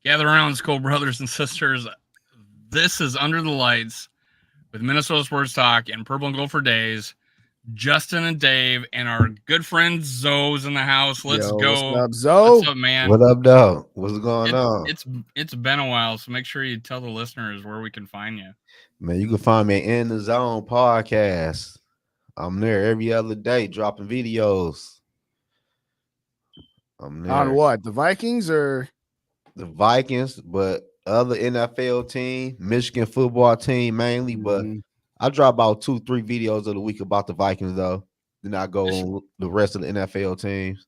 Gather around, Skull brothers and sisters. This is Under the Lights with Minnesota Sports Talk and Purple and Gold for Days. Justin and Dave and our good friend Zoe's in the house. Let's go. What's up, Zoe? What's up, man? What up, dog? What's going on? It's been a while, so make sure you tell the listeners where we can find you. Man, you can find me in the Zone podcast. I'm there every other day dropping videos. I'm there. On what? The Vikings or the Vikings, but other NFL team, Michigan football team mainly, but I drop about 2-3 videos of the week about the Vikings, though. Then I go on the rest of the NFL teams.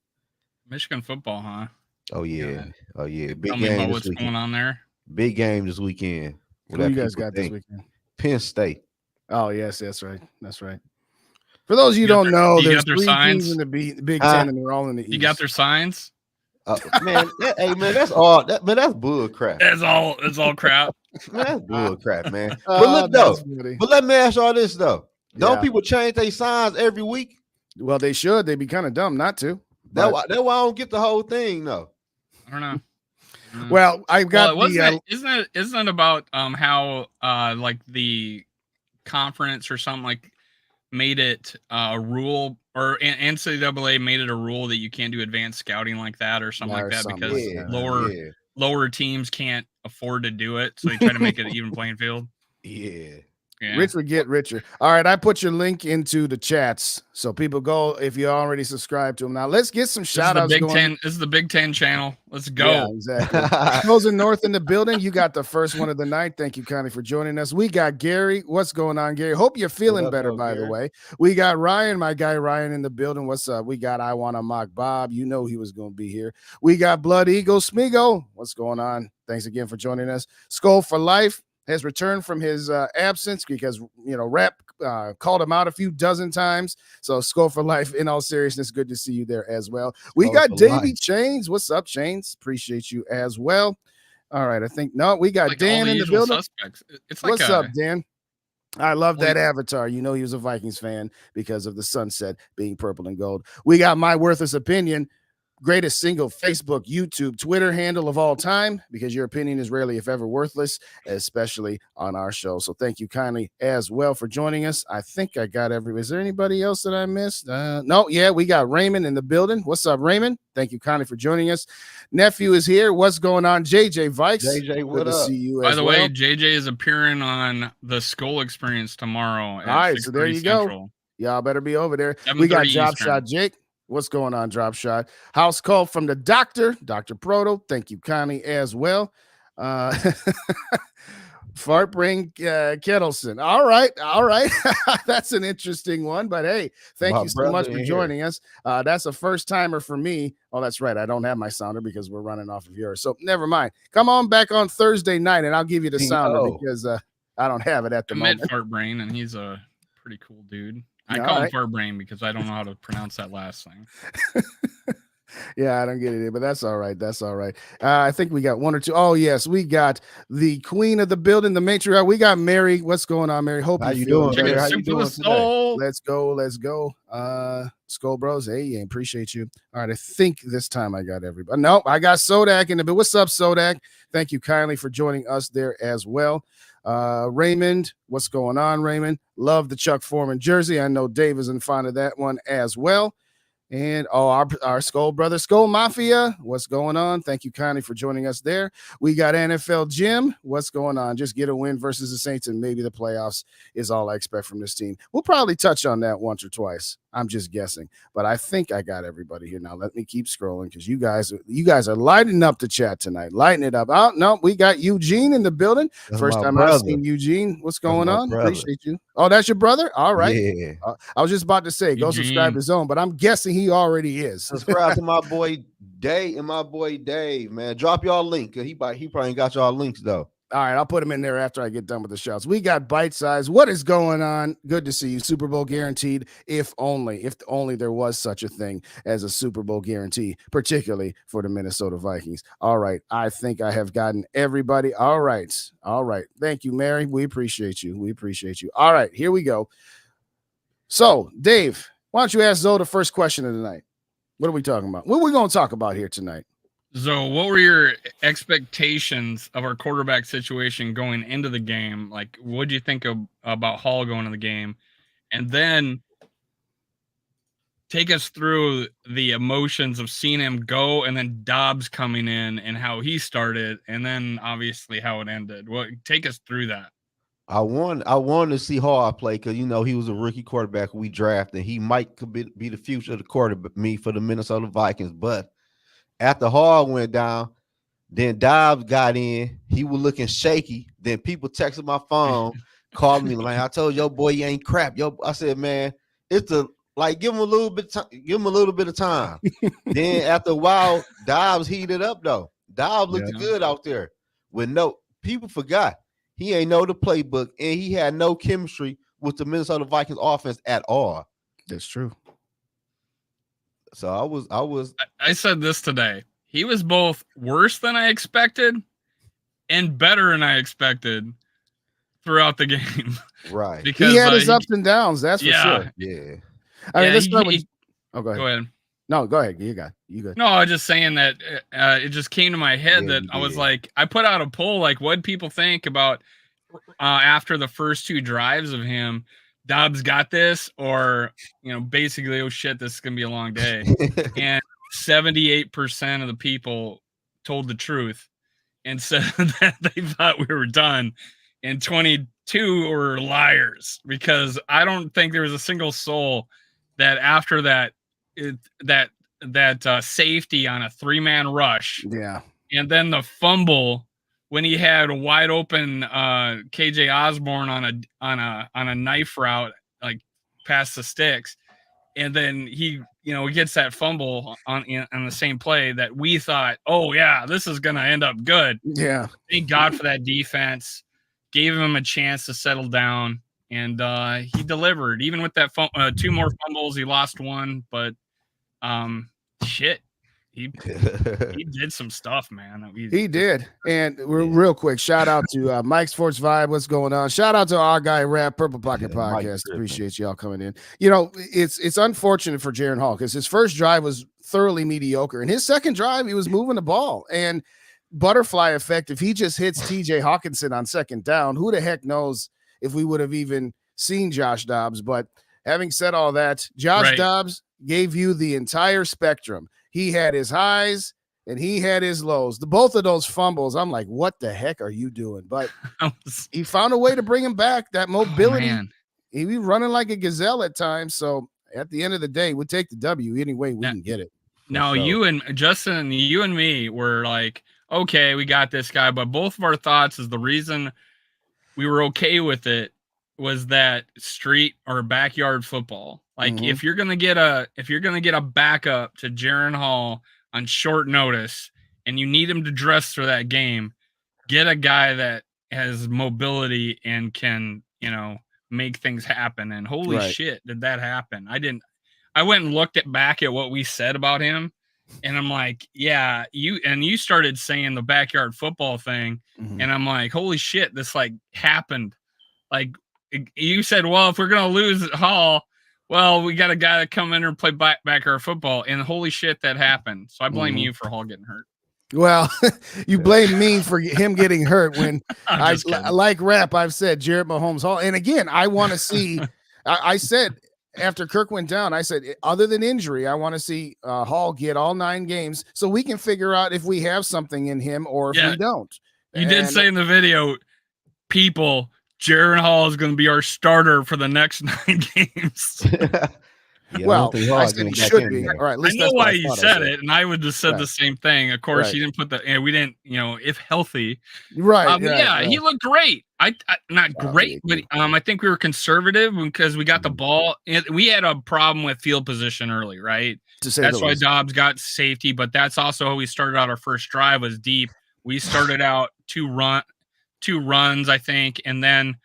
Michigan football, huh? Oh, yeah. Oh, yeah. Big game. Tell me about what's going on there. Big game this weekend. Who you guys got this weekend? Penn State. Oh, yes, that's right. That's right. For those of you don't know, there's three teams in the Big Ten, and they're all in the East. You got their signs? Man, hey, man, that's all. That's bull crap. It's all crap. Man, that's bull crap, man. But look, though. But let me ask y'all this, though. Don't people change their signs every week? Well, they should. They'd be kind of dumb not to. That's why I don't get the whole thing, though. I don't know. Well, I've got isn't it about how like the conference or something like made it a rule, or NCAA made it a rule that you can't do advanced scouting like that or something like that because lower teams can't afford to do it, so they try to make it an even playing field. Yeah. Rich would get richer. All right, I put your link into the chats, so people go if you already subscribed to them. Now let's get some shout outs going. This is the Big Ten channel. Let's go. Yeah, exactly. Chosen North in the building. You got the first one of the night. Thank you, Connie, for joining us. We got Gary. What's going on, Gary? Hope you're feeling better, by the way. We got Ryan, my guy Ryan, in the building. What's up? We got I Want to Mock Bob. You know he was going to be here. We got Blood Eagle Smigo. What's going on? Thanks again for joining us. Skull for Life has returned from his absence because, Rap called him out a few dozen times. So Skull for Life, in all seriousness, good to see you there as well. We got Davey Chains. What's up, Chains? Appreciate you as well. All right, we got like Dan in the building. It's like What's up, Dan? I love that avatar. You know he was a Vikings fan because of the sunset being purple and gold. We got My Worthless Opinion. Greatest single Facebook, YouTube, Twitter handle of all time, because your opinion is rarely, if ever, worthless, especially on our show. So thank you kindly as well for joining us. I think I got everybody. Is there anybody else that I missed? No, we got Raymond in the building. What's up, Raymond? Thank you kindly for joining us. Nephew is here. What's going on? JJ Vikes. JJ, what good up? To see you. By the way, JJ is appearing on the Skull Experience tomorrow. All right, so there you go. Y'all better be over there. We got Drop Shot Jake. What's going on, Drop Shot? House call from the doctor, Dr. Proto. Thank you, Connie, as well. Fart Brain Kettleson. All right. That's an interesting one, but hey, thank you so much for joining us. That's a first timer for me. Oh, that's right. I don't have my sounder because we're running off of yours. So never mind. Come on back on Thursday night and I'll give you the sounder because I don't have it at the moment. Fart Brain, and he's a pretty cool dude. I call him Fart Brain because I don't know how to pronounce that last thing. Yeah, I don't get it, but that's all right. That's all right. I think we got one or two. Oh, yes, we got the queen of the building, the matriarch. We got Mary. What's going on, Mary? Hope you doing better. How you doing today? Let's go. Skull Bros. Hey, appreciate you. All right, I think this time I got everybody. No, I got Sodak in the building. What's up, Sodak? Thank you kindly for joining us there as well. Raymond, what's going on, Raymond? Love the Chuck Foreman jersey. I know Dave is in fond of that one as well. And our Skull brother, Skull Mafia, what's going on? Thank you kindly for joining us there. We got NFL Jim. What's going on? Just get a win versus the Saints and maybe the playoffs is all I expect from this team. We'll probably touch on that once or twice. I'm just guessing, but I think I got everybody here now. Let me keep scrolling because you guys are lighting up the chat tonight. Lighting it up. Oh no, we got Eugene in the building. That's first time I've seen Eugene. What's going on? Appreciate you. Oh, that's your brother. All right. Yeah. I was just about to say go subscribe to Zone, but I'm guessing he already is. Subscribe to my boy Dave, man. Drop y'all link. He probably got y'all links though. All right, I'll put him in there after I get done with the shouts. We got Bite Size. What is going on? Good to see you. Super Bowl guaranteed, if only there was such a thing as a Super Bowl guarantee, particularly for the Minnesota Vikings. All right, I think I have gotten everybody. All right. Thank you, Mary. We appreciate you. All right, here we go. So, Dave, why don't you ask Zoe the first question of the night? What are we talking about? What are we going to talk about here tonight? So, what were your expectations of our quarterback situation going into the game? Like, what do you think about Hall going to the game? And then take us through the emotions of seeing him go and then Dobbs coming in and how he started and then obviously how it ended. Take us through that. I wanted to see Hall play because he was a rookie quarterback we drafted. He might could be the future of the quarterback for the Minnesota Vikings. But after Hall went down, then Dobbs got in. He was looking shaky. Then people texted my phone, calling me like, "I told your boy you ain't crap." I said, "Man, it's give him a little bit. Give him a little bit of time." Then after a while, Dobbs heated up though. Dobbs looked good out there. People forgot he ain't know the playbook and he had no chemistry with the Minnesota Vikings offense at all. That's true. So I said this today. He was both worse than I expected and better than I expected throughout the game. Right. Because he had his ups and downs, that's for sure. Yeah. I mean, let's start with go ahead. No, go ahead. You good. No, I was just saying that it just came to my head that I was like, I put out a poll, like, what people think about after the first two drives of him, Dobbs got this, or basically, oh shit, this is gonna be a long day. And 78% of the people told the truth and said that they thought we were done, and 22 were liars, because I don't think there was a single soul that after that safety on a 3-man rush, and then the fumble when he had a wide open KJ Osborne on a knife route, like past the sticks, and then he gets that fumble on the same play that we thought, oh yeah, this is gonna end up good. Yeah, thank God for that defense, gave him a chance to settle down, and he delivered. Even with that 2 more fumbles, he lost one, but shit, he did some stuff, man. He did. And real quick, shout out to Mike Sports Vibe. What's going on? Shout out to our guy Rap Purple Pocket Podcast. Appreciate y'all coming in. It's unfortunate for Jaren Hall because his first drive was thoroughly mediocre, and his second drive he was moving the ball. And butterfly effect, if he just hits TJ Hawkinson on second down, who the heck knows if we would have even seen Josh Dobbs. But having said all that, Josh Dobbs gave you the entire spectrum. He had his highs and he had his lows. Both of those fumbles, I'm like, what the heck are you doing? But he found a way to bring him back. That mobility, he was running like a gazelle at times. So at the end of the day, we'll take the W any way we can get it. Now, you and Justin, you and me were like, okay, we got this guy. But both of our thoughts is the reason we were okay with it was that street or backyard football. Like if you're gonna get a backup to Jaren Hall on short notice and you need him to dress for that game, get a guy that has mobility and can make things happen. And holy shit, did that happen? I went and looked back at what we said about him, and I'm like, yeah, you started saying the backyard football thing, and I'm like, holy shit, this like happened. Like you said, well, if we're gonna lose Hall, well, we got a guy that come in and play backyard football, and holy shit, that happened. So I blame you for Hall getting hurt. Well, you blame me for him getting hurt when like Rap, I've said Jarrett Mahomes Hall. And again, I want to see, I said after Kirk went down, I said, other than injury, I want to see Hall get all 9 games so we can figure out if we have something in him or if we don't. You did say in the video, Jaren Hall is going to be our starter for the next 9 games. Well, I said he should be. All right, I know why you said it, and I would have said the same thing. Of course, he didn't put we didn't, if healthy. Right. He looked great. Not great, but I think we were conservative because we got the ball. And we had a problem with field position early, right? That's why Dobbs got safety, but that's also how we started out our first drive was deep. We started out 2 runs, I think, and then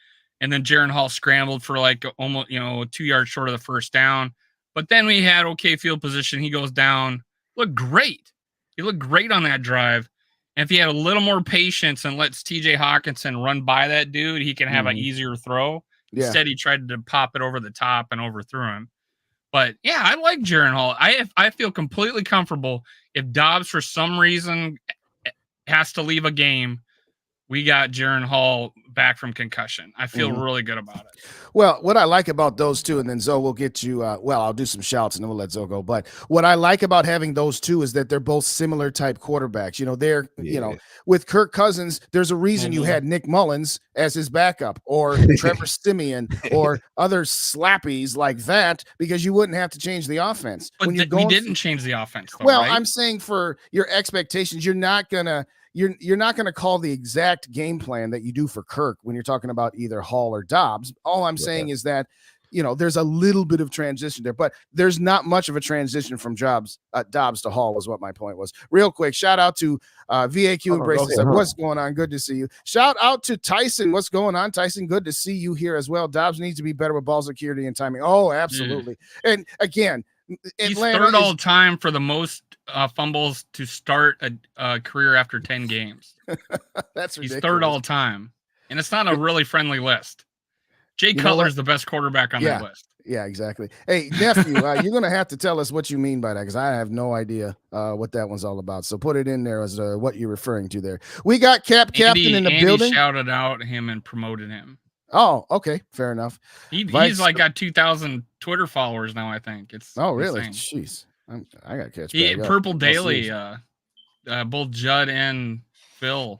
Jaren Hall scrambled for like almost 2 yards short of the first down. But then we had okay field position. He goes down, looked great. He looked great on that drive. And if he had a little more patience and lets TJ Hawkinson run by that dude, he can have an easier throw. Instead, he tried to pop it over the top and overthrew him. But yeah, I like Jaren Hall. I feel completely comfortable if Dobbs for some reason has to leave a game. We got Jaren Hall back from concussion. I feel really good about it. Well, what I like about those two, and then Zoe will get you, I'll do some shouts and then we'll let Zoe go. But what I like about having those two is that they're both similar type quarterbacks. With Kirk Cousins, there's a reason you had Nick Mullins as his backup or Trevor Siemian or other slappies like that, because you wouldn't have to change the offense. But we didn't change the offense, though, well, right? I'm saying for your expectations, you're not going to call the exact game plan that you do for Kirk when you're talking about either Hall or Dobbs. All I'm saying is that, there's a little bit of transition there, but there's not much of a transition from Dobbs to Hall was what my point was. Real quick, shout out to VAQ Embraces. What's going on? Good to see you. Shout out to Tyson. What's going on, Tyson? Good to see you here as well. Dobbs needs to be better with ball security and timing. Oh, absolutely. And again, he's third all time for the most fumbles to start a career after 10 games. That's ridiculous. He's third all time, and it's not a really friendly list. Jay Cutler is the best quarterback on that list. Yeah, exactly. Hey, nephew, you're going to have to tell us what you mean by that, because I have no idea what that one's all about. So put it in there as what you're referring to there. We got Captain in the building. Shouted out him and promoted him. Oh, okay. Fair enough. He's like got 2,000 Twitter followers now, I think. It's really? insane. Jeez. I got to catch back Purple Daily, both Judd and Phil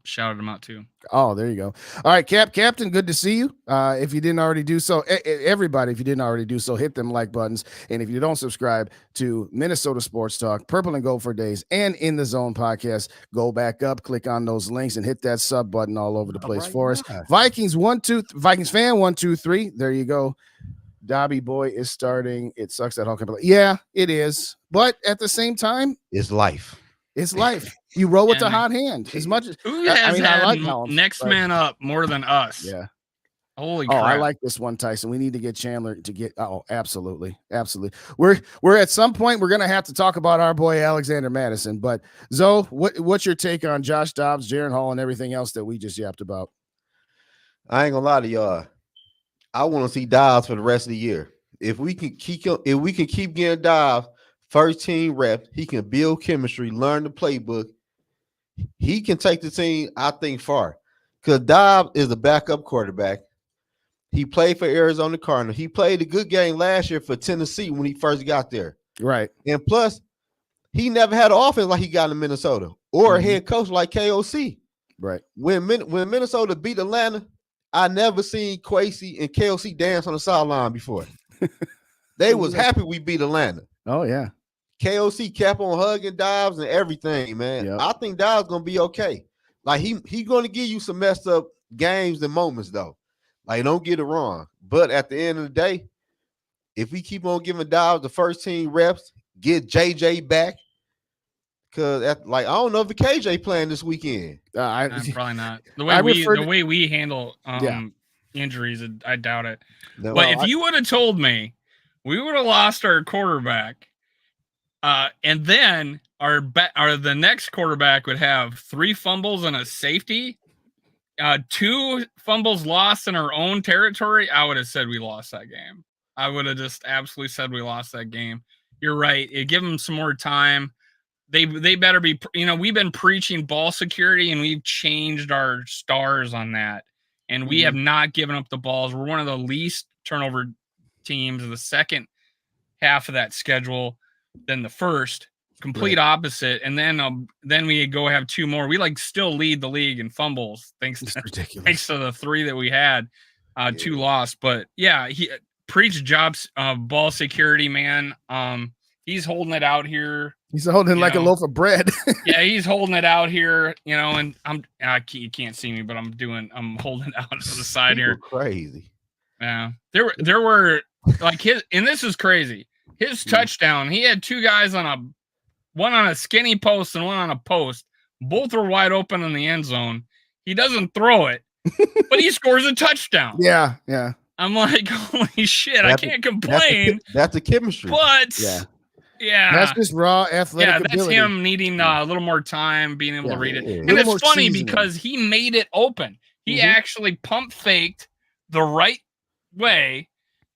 shouted him out too. Oh, there you go. All right, Captain, good to see you. If you didn't already do so, everybody, if you didn't already do so, hit them like buttons. And if you don't subscribe to Minnesota Sports Talk, Purple and Gold for Days, and In the Zone podcast, go back up, click on those links, and hit that sub button all over the place for us. Vikings fan 1, 2, 3. There you go. Dobby boy is starting. It sucks that Hall can play. Yeah, it is. But at the same time, it's life. It's life. You roll with the hot hand as much as who has had next man up more than us. Yeah. Holy crap. I like this one, Tyson. We need to get Chandler to get. Oh, absolutely. Absolutely. We're at some point, we're going to have to talk about our boy, Alexander Madison. But Zoe, what's your take on Josh Dobbs, Jaren Hall, and everything else that we just yapped about? I ain't gonna lie to y'all. I want to see Dobbs for the rest of the year. If we can keep getting Dobbs first team reps, he can build chemistry, learn the playbook. He can take the team, I think, far. Because Dobbs is a backup quarterback. He played for Arizona Cardinals. He played a good game last year for Tennessee when he first got there. Right. And plus, he never had an offense like he got in Minnesota or a head coach like KOC. Right. When Minnesota beat Atlanta, I never seen Kwesi and KOC dance on the sideline before. They was happy we beat Atlanta. Oh, yeah. KOC kept on hugging Dobbs and everything, man. Yep. I think Dobbs going to be okay. Like, he going to give you some messed up games and moments, though. Like, don't get it wrong. But at the end of the day, if we keep on giving Dobbs the first team reps, get JJ back, because I don't know if the KJ playing this weekend. Probably not. The way we handle injuries, I doubt it. No, but if you would have told me we would have lost our quarterback, and then the next quarterback would have 3 fumbles and a safety, 2 fumbles lost in our own territory, I would have said we lost that game. I would have just absolutely said we lost that game. You're right. Give them some more time. They better be, we've been preaching ball security and we've changed our stars on that. And we have not given up the balls. We're one of the least turnover teams in the second half of that schedule than the first. Complete opposite. And then we go have 2 more. We still lead the league in fumbles thanks to the 3 that we had, 2 lost. But yeah, he preached jobs, ball security, man. He's holding it out here. He's holding like a loaf of bread. Yeah, he's holding it out here, and you can't see me, but I'm holding it out to the side here. Crazy. Yeah. There were and this is crazy. His touchdown, he had 2 guys one on a skinny post and one on a post. Both were wide open in the end zone. He doesn't throw it, but he scores a touchdown. Yeah, yeah. I'm like, holy shit, I can't complain. That's the chemistry. But yeah, that's just raw athletic ability. That's him needing a little more time, being able to read it. And it's funny because he made it open. He actually pump faked the right way.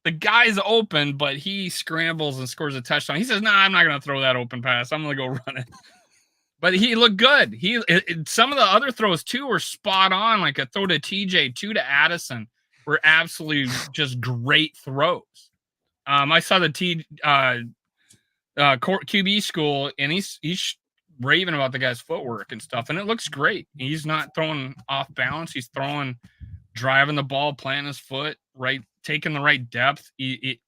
The guy's open, but he scrambles and scores a touchdown. He says, "Nah, I'm not going to throw that open pass. I'm going to go run it." But he looked good. Some of the other throws too were spot on. Like a throw to TJ, 2 to Addison were absolutely just great throws. I saw the QB school, and he's raving about the guy's footwork and stuff, and it looks great. He's not throwing off balance. He's driving the ball, planting his foot, right, taking the right depth.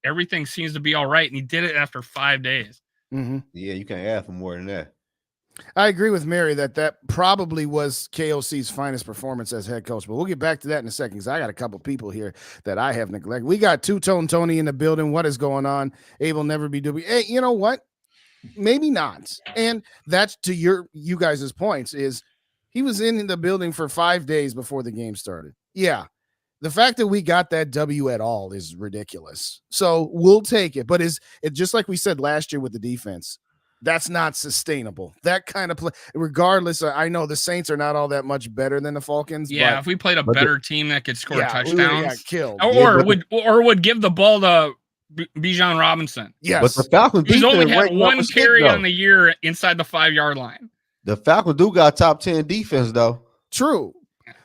Everything seems to be all right, and he did it after 5 days. Mm-hmm. Yeah, you can't ask for more than that. I agree with Mary that probably was KOC's finest performance as head coach, but we'll get back to that in a second because I got a couple people here that I have neglected. We got Two-Tone Tony in the building. What is going on? Abel never be doing. Hey, you know what? Maybe not. And that's to you guys' points is he was in the building for 5 days before the game started. Yeah. The fact that we got that W at all is ridiculous. So we'll take it. But is it just like we said last year with the defense? That's not sustainable. That kind of play, regardless. I know the Saints are not all that much better than the Falcons. Yeah, but, if we played a better team that could score touchdowns, we got killed. Or would give the ball to Bijan Robinson. Yes, but the Falcons he's only had 1 carry on the year inside the 5-yard line. The Falcons do got top 10 defense though. True,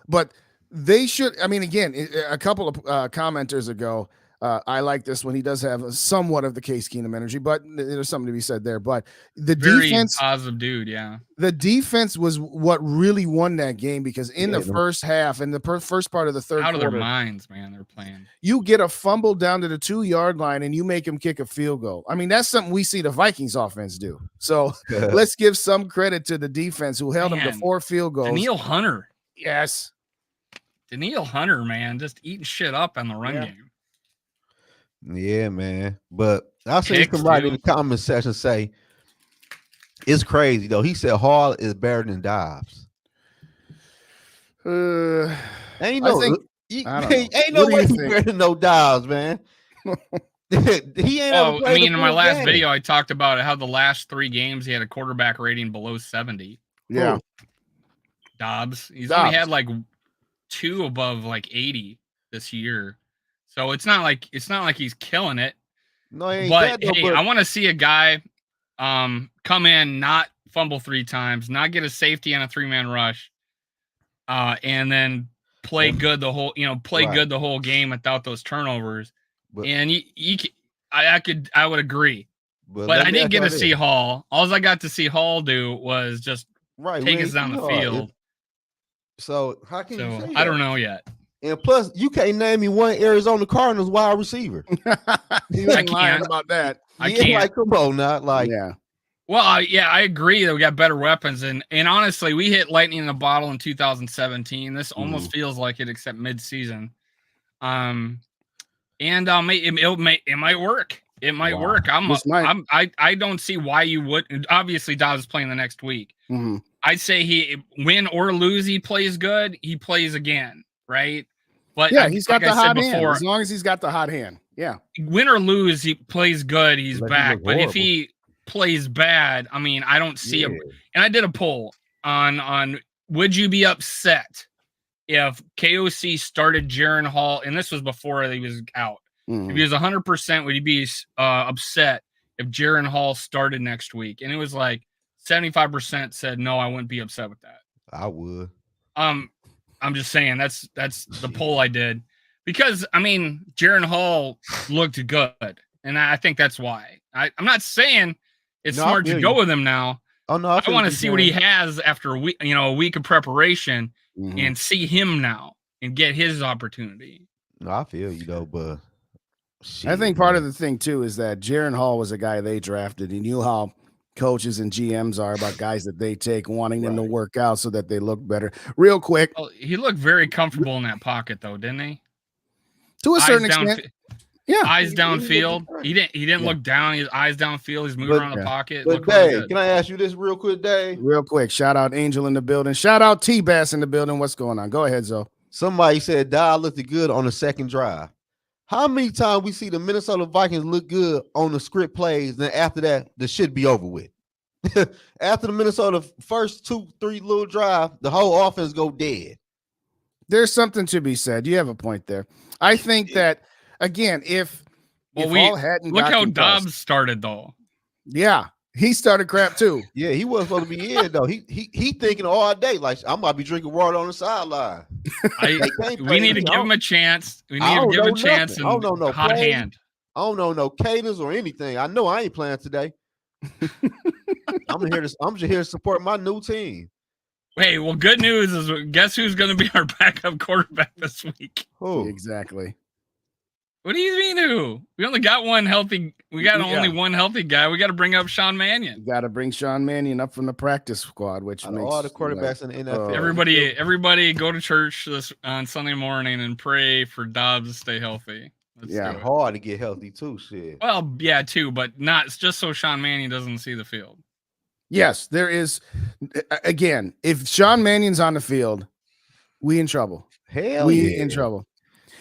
but they should. I mean, again, a couple of commenters ago. I like this one. He does have somewhat of the Case Keenum energy, but there's something to be said there. But the defense, positive dude, yeah. The defense was what really won that game because in the first half and the first part of the third quarter, out of their minds, man, they're playing. You get a fumble down to the 2-yard line and you make him kick a field goal. I mean, that's something we see the Vikings offense do. So let's give some credit to the defense who held him to 4 field goals. Danielle Hunter, yes, Danielle Hunter, man, just eating shit up on the run game. Yeah, man. But I'll see somebody in the comment section say it's crazy though. He said Hall is better than Dobbs. Ain't no way better than no Dobbs, man. He ain't. I mean, in my last video, I talked about how the last 3 games he had a quarterback rating below 70. Yeah, Dobbs. He's only had like 2 above like 80 this year. So it's not like he's killing it. No, he ain't but that, hey, I want to see a guy come in, not fumble 3 times, not get a safety on a 3-man rush, and then play good the whole good the whole game without those turnovers. But, and I would agree. But I didn't get to see Hall. All I got to see Hall do was just take us down the field. So how can you say that? I don't know yet. And plus, you can't name me one Arizona Cardinals wide receiver. I can't about that. I can't. Like, come on, not like Well, I agree that we got better weapons, and honestly, we hit lightning in a bottle in 2017. This almost feels like it, except mid-season. It might work. It might work. I don't see why you would. Obviously, Dobbs is playing the next week. Mm-hmm. I'd say he win or lose, he plays good. He plays again, right? But yeah, he's got the hot hand. As long as he's got the hot hand, yeah. Win or lose, he plays good. He's back. But if he plays bad, I mean, I don't see him. And I did a poll on would you be upset if KOC started Jaren Hall, and this was before he was out. If he was 100%, would you be upset if Jaren Hall started next week? And it was like 75% said no, I wouldn't be upset with that. I would. I'm just saying that's the poll I did because I mean Jaren Hall looked good, and I think that's why. I'm not saying it's smart to go with him now. Oh no, I want to see what he has after a week of preparation and see him now and get his opportunity. No, I feel you though, but I think part of the thing too is that Jaren Hall was a guy they drafted. He knew how coaches and GMs are about guys that they take, wanting them to work out so that they look better. Real quick, he looked very comfortable in that pocket though, didn't he? To a certain extent. Yeah, eyes downfield. He didn't look down. His eyes downfield. He's moving around the pocket. But Dave, can I ask you this real quick, Dave? Real quick. Shout out Angel in the building. Shout out T-Bass in the building. What's going on? Go ahead, Zoe. Somebody said Dobbs looked good on the second drive. How many times we see the Minnesota Vikings look good on the script plays, then after that, the shit be over with? After the Minnesota first 2-3 little drive, the whole offense go dead. There's something to be said. You have a point there. I think that, again, if Well, if we Hall hadn't look got how concussed. Dobbs started though. Yeah, he started crap too. Yeah, he wasn't supposed to be in though. He thinking all day like I might be drinking water on the sideline. We need to give him a chance. We need to give him a chance and I don't know no hot plays. hand. I don't know no cadence or anything. I know I ain't playing today. I'm just here to support my new team. Hey, well, good news is guess who's going to be our backup quarterback this week? Who? Exactly. What do you mean who? We only got one healthy. We got only one healthy guy. We got to bring up Sean Mannion. You got to bring Sean Mannion up from the practice squad, which makes all the quarterbacks in the NFL. Everybody go to church on Sunday morning and pray for Dobbs to stay healthy. It's hard to get healthy too, shit. Well, yeah, too, but not just so Sean Mannion doesn't see the field. Yes, there is. Again, if Sean Mannion's on the field, we in trouble. We in trouble.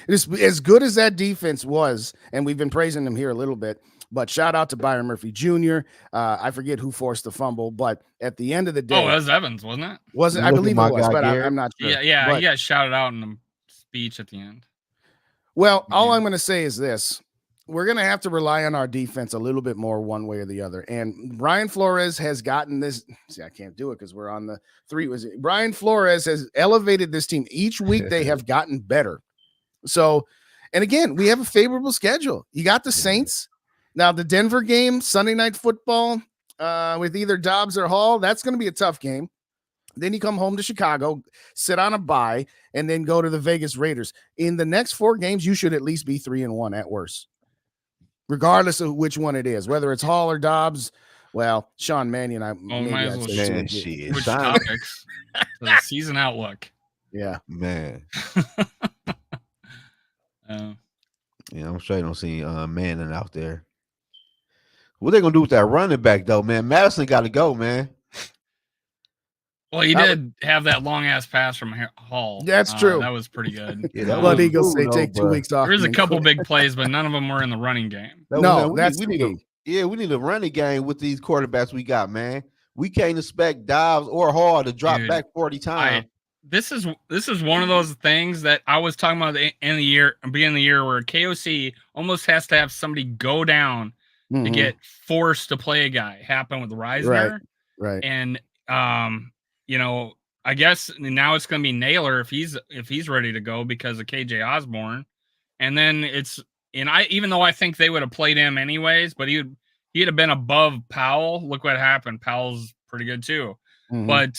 It's as good as that defense was, and we've been praising them here a little bit. But shout out to Byron Murphy Jr. I forget who forced the fumble, but at the end of the day, it was Evans, wasn't it? I believe it was, but I'm not sure. Yeah, but, he got shouted out in the speech at the end. Well, all I'm going to say is this. We're going to have to rely on our defense a little bit more one way or the other. And Brian Flores has gotten this. See, I can't do it because we're on the 3. Brian Flores has elevated this team. Each week they have gotten better. So, and again, we have a favorable schedule. You got the Saints. Now, the Denver game, Sunday Night Football with either Dobbs or Hall, that's going to be a tough game. Then you come home to Chicago, sit on a bye, and then go to the Vegas Raiders. In the next 4 games, you should at least be 3-1 at worst, regardless of which one it is, whether it's Hall or Dobbs. Well, Sean Mannion, might as well switch topics to the season outlook. Yeah, man. Yeah, I'm sure I don't see Manning out there. What they gonna do with that running back though, man? Madison got to go, man. Well, he did have that long ass pass from Hall. That's true. That was pretty good. Blood Eagles say take 2 weeks off. There's a couple big plays, but none of them were in the running game. We need a running game with these quarterbacks we got, man. We can't expect Dobbs or Hall to drop back 40 times. This is one of those things that I was talking about at the beginning of the year, where KOC almost has to have somebody go down to get forced to play a guy. Happened with Reisner, right? And I guess now it's going to be Naylor if he's ready to go because of KJ Osborne, and then even though I think they would have played him anyways, but he'd have been above Powell. Look what happened. Powell's pretty good too, but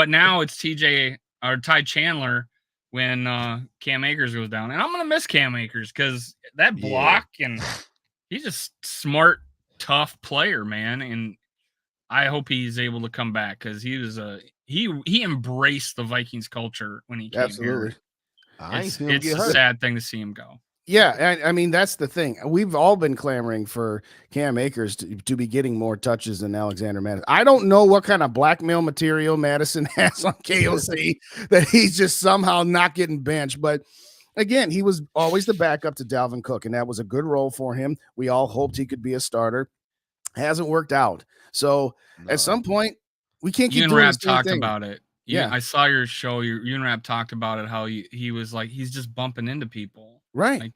now it's Ty Chandler when Cam Akers goes down. And I'm going to miss Cam Akers because that block, and he's just smart, tough player, man. And I hope he's able to come back because he was he embraced the Vikings culture when he came here. It's a sad thing to see him go. Yeah, I mean, that's the thing. We've all been clamoring for Cam Akers to be getting more touches than Alexander Madison. I don't know what kind of blackmail material Madison has on KOC that he's just somehow not getting benched. But again, he was always the backup to Dalvin Cook, and that was a good role for him. We all hoped he could be a starter. Hasn't worked out. So at some point, we can't keep doing this talked about it. Yeah, I saw your show. Unrap talked about it. How he was like he's just bumping into people. Right. Like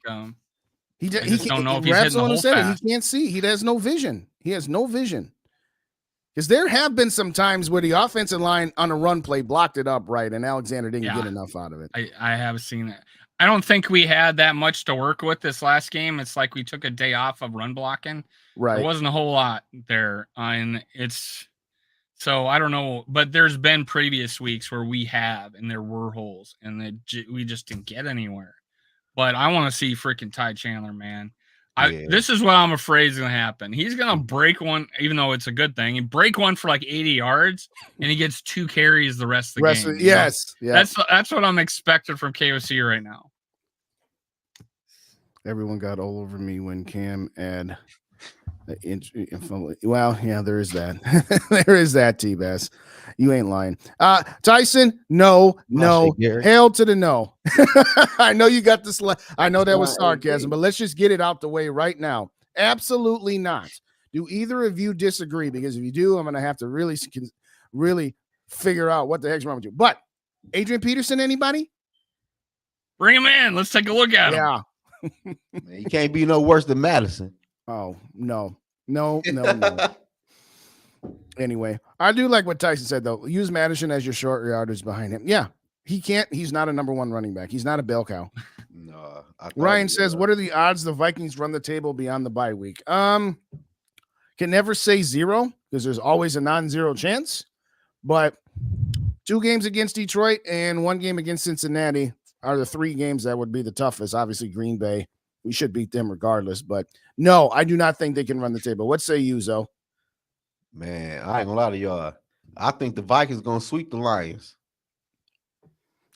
he don't know if he's hitting the hole fast. He can't see. He has no vision. He has no vision. Because there have been some times where the offensive line on a run play blocked it up right, and Alexander didn't get enough out of it. I have seen that. I don't think we had that much to work with this last game. It's like we took a day off of run blocking. Right. There wasn't a whole lot there, and so I don't know. But there's been previous weeks where we have, and there were holes, and we just didn't get anywhere. But I want to see freaking Ty Chandler, man. This is what I'm afraid is going to happen. He's going to break one, even though it's a good thing. He break one for like 80 yards, and he gets 2 carries the rest of the game. Yes. Yeah. That's what I'm expecting from KOC right now. Everyone got all over me when Cam had well, yeah, there is that. There is that, T-Bass. You ain't lying. Tyson, no. Hail to the no. I know you got this. I know that was sarcasm, but let's just get it out the way right now. Absolutely not. Do either of you disagree? Because if you do, I'm going to have to really figure out what the heck's wrong with you. But Adrian Peterson, anybody? Bring him in. Let's take a look at him. Yeah. Man, you can't be no worse than Madison. Oh, no. Anyway, I do like what Tyson said, though. Use Madison as your short yardage behind him. Yeah, he's not a number one running back. He's not a bell cow. No. Ryan says, what are the odds the Vikings run the table beyond the bye week? Can never say zero because there's always a non-zero chance. But 2 games against Detroit and 1 game against Cincinnati are the 3 games that would be the toughest. Obviously, Green Bay, we should beat them regardless. But no, I do not think they can run the table. What say you, Zoe? Man, I ain't gonna lie to y'all. I think the Vikings gonna sweep the Lions.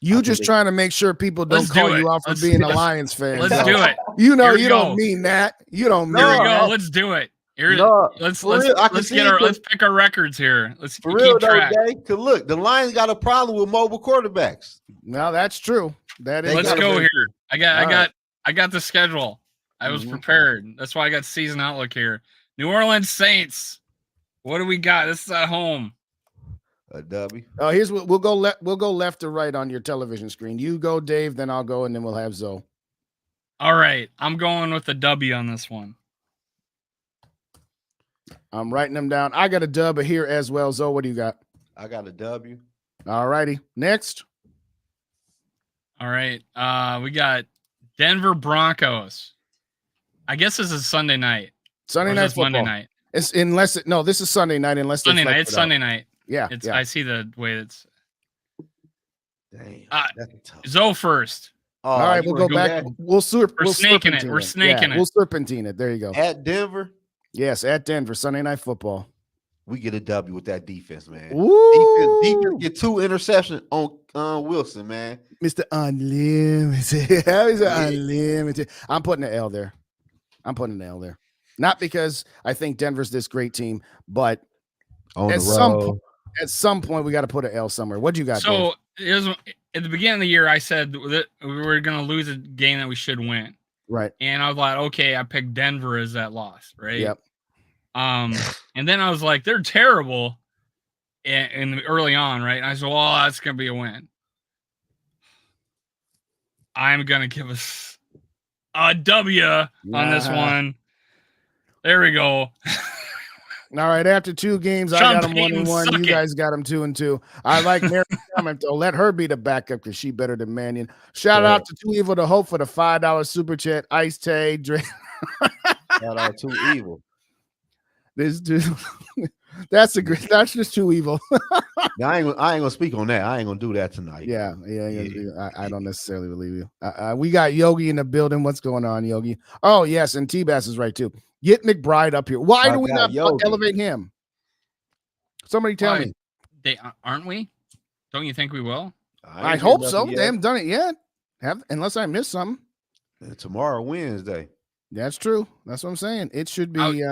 You just trying to make sure people don't call you out for being a Lions fan. Let's do it. You know you don't mean that. You don't mean Here we that. go. Let's do it. Let's pick our records here. Let's for real keep track. though, Cause look, the Lions got a problem with mobile quarterbacks. No, that's true. That is. Let's go here. I got the schedule. I was prepared. That's why I got season outlook here. New Orleans Saints. What do we got? This is at home. A W. Oh, here's what we'll go left to right on your television screen. You go, Dave, then I'll go, and then we'll have Zoe. All right. I'm going with the W on this one. I'm writing them down. I got a dub here as well. Zoe, what do you got? I got a W. All righty. Next. All right. We got Denver Broncos. I guess this is Sunday night. Sunday night football. Monday night. It's this is Sunday night unless Sunday night. It's Sunday night. Yeah, I see the way it's. Damn, that's tough. Zoe first. All right, we'll go back. We're snaking it. We're snaking it. We'll serpentine it. There you go. At Denver. Yes, at Denver, Sunday night football. We get a W with that defense, man. Woo! Defense get 2 interceptions on Wilson, man. Mr. Unlimited. He's unlimited. I'm putting an L there. Not because I think Denver's this great team, but at some point we got to put an L somewhere. What do you got? So it was, at the beginning of the year, I said that we were going to lose a game that we should win. Right. And I was like, okay, I picked Denver as that loss, right? Yep. And then I was like, they're terrible in early on, right? And I said, well, that's going to be a win. I'm going to give us a W on this one. There we go. All right. After 2 games, Sean I got them 1-1. You guys got them 2-2. I like Mary's comment though. Let her be the backup because she better than Mannion. Shout out to Too Evil to Hope for the $5 super chat. Ice Tay, Dre. Shout out Too Evil. This dude. That's just Too Evil. Now, I ain't gonna speak on that. I ain't gonna do that tonight. Yeah. I don't necessarily believe you. We got Yogi in the building. What's going on, Yogi? Oh yes, and T-Bass is right too. Get McBride up here. Why do we not elevate him? Somebody tell me. Aren't we? Don't you think we will? I hope so. They haven't done it yet. Unless I missed something. Tomorrow, Wednesday. That's true. That's what I'm saying. It should be.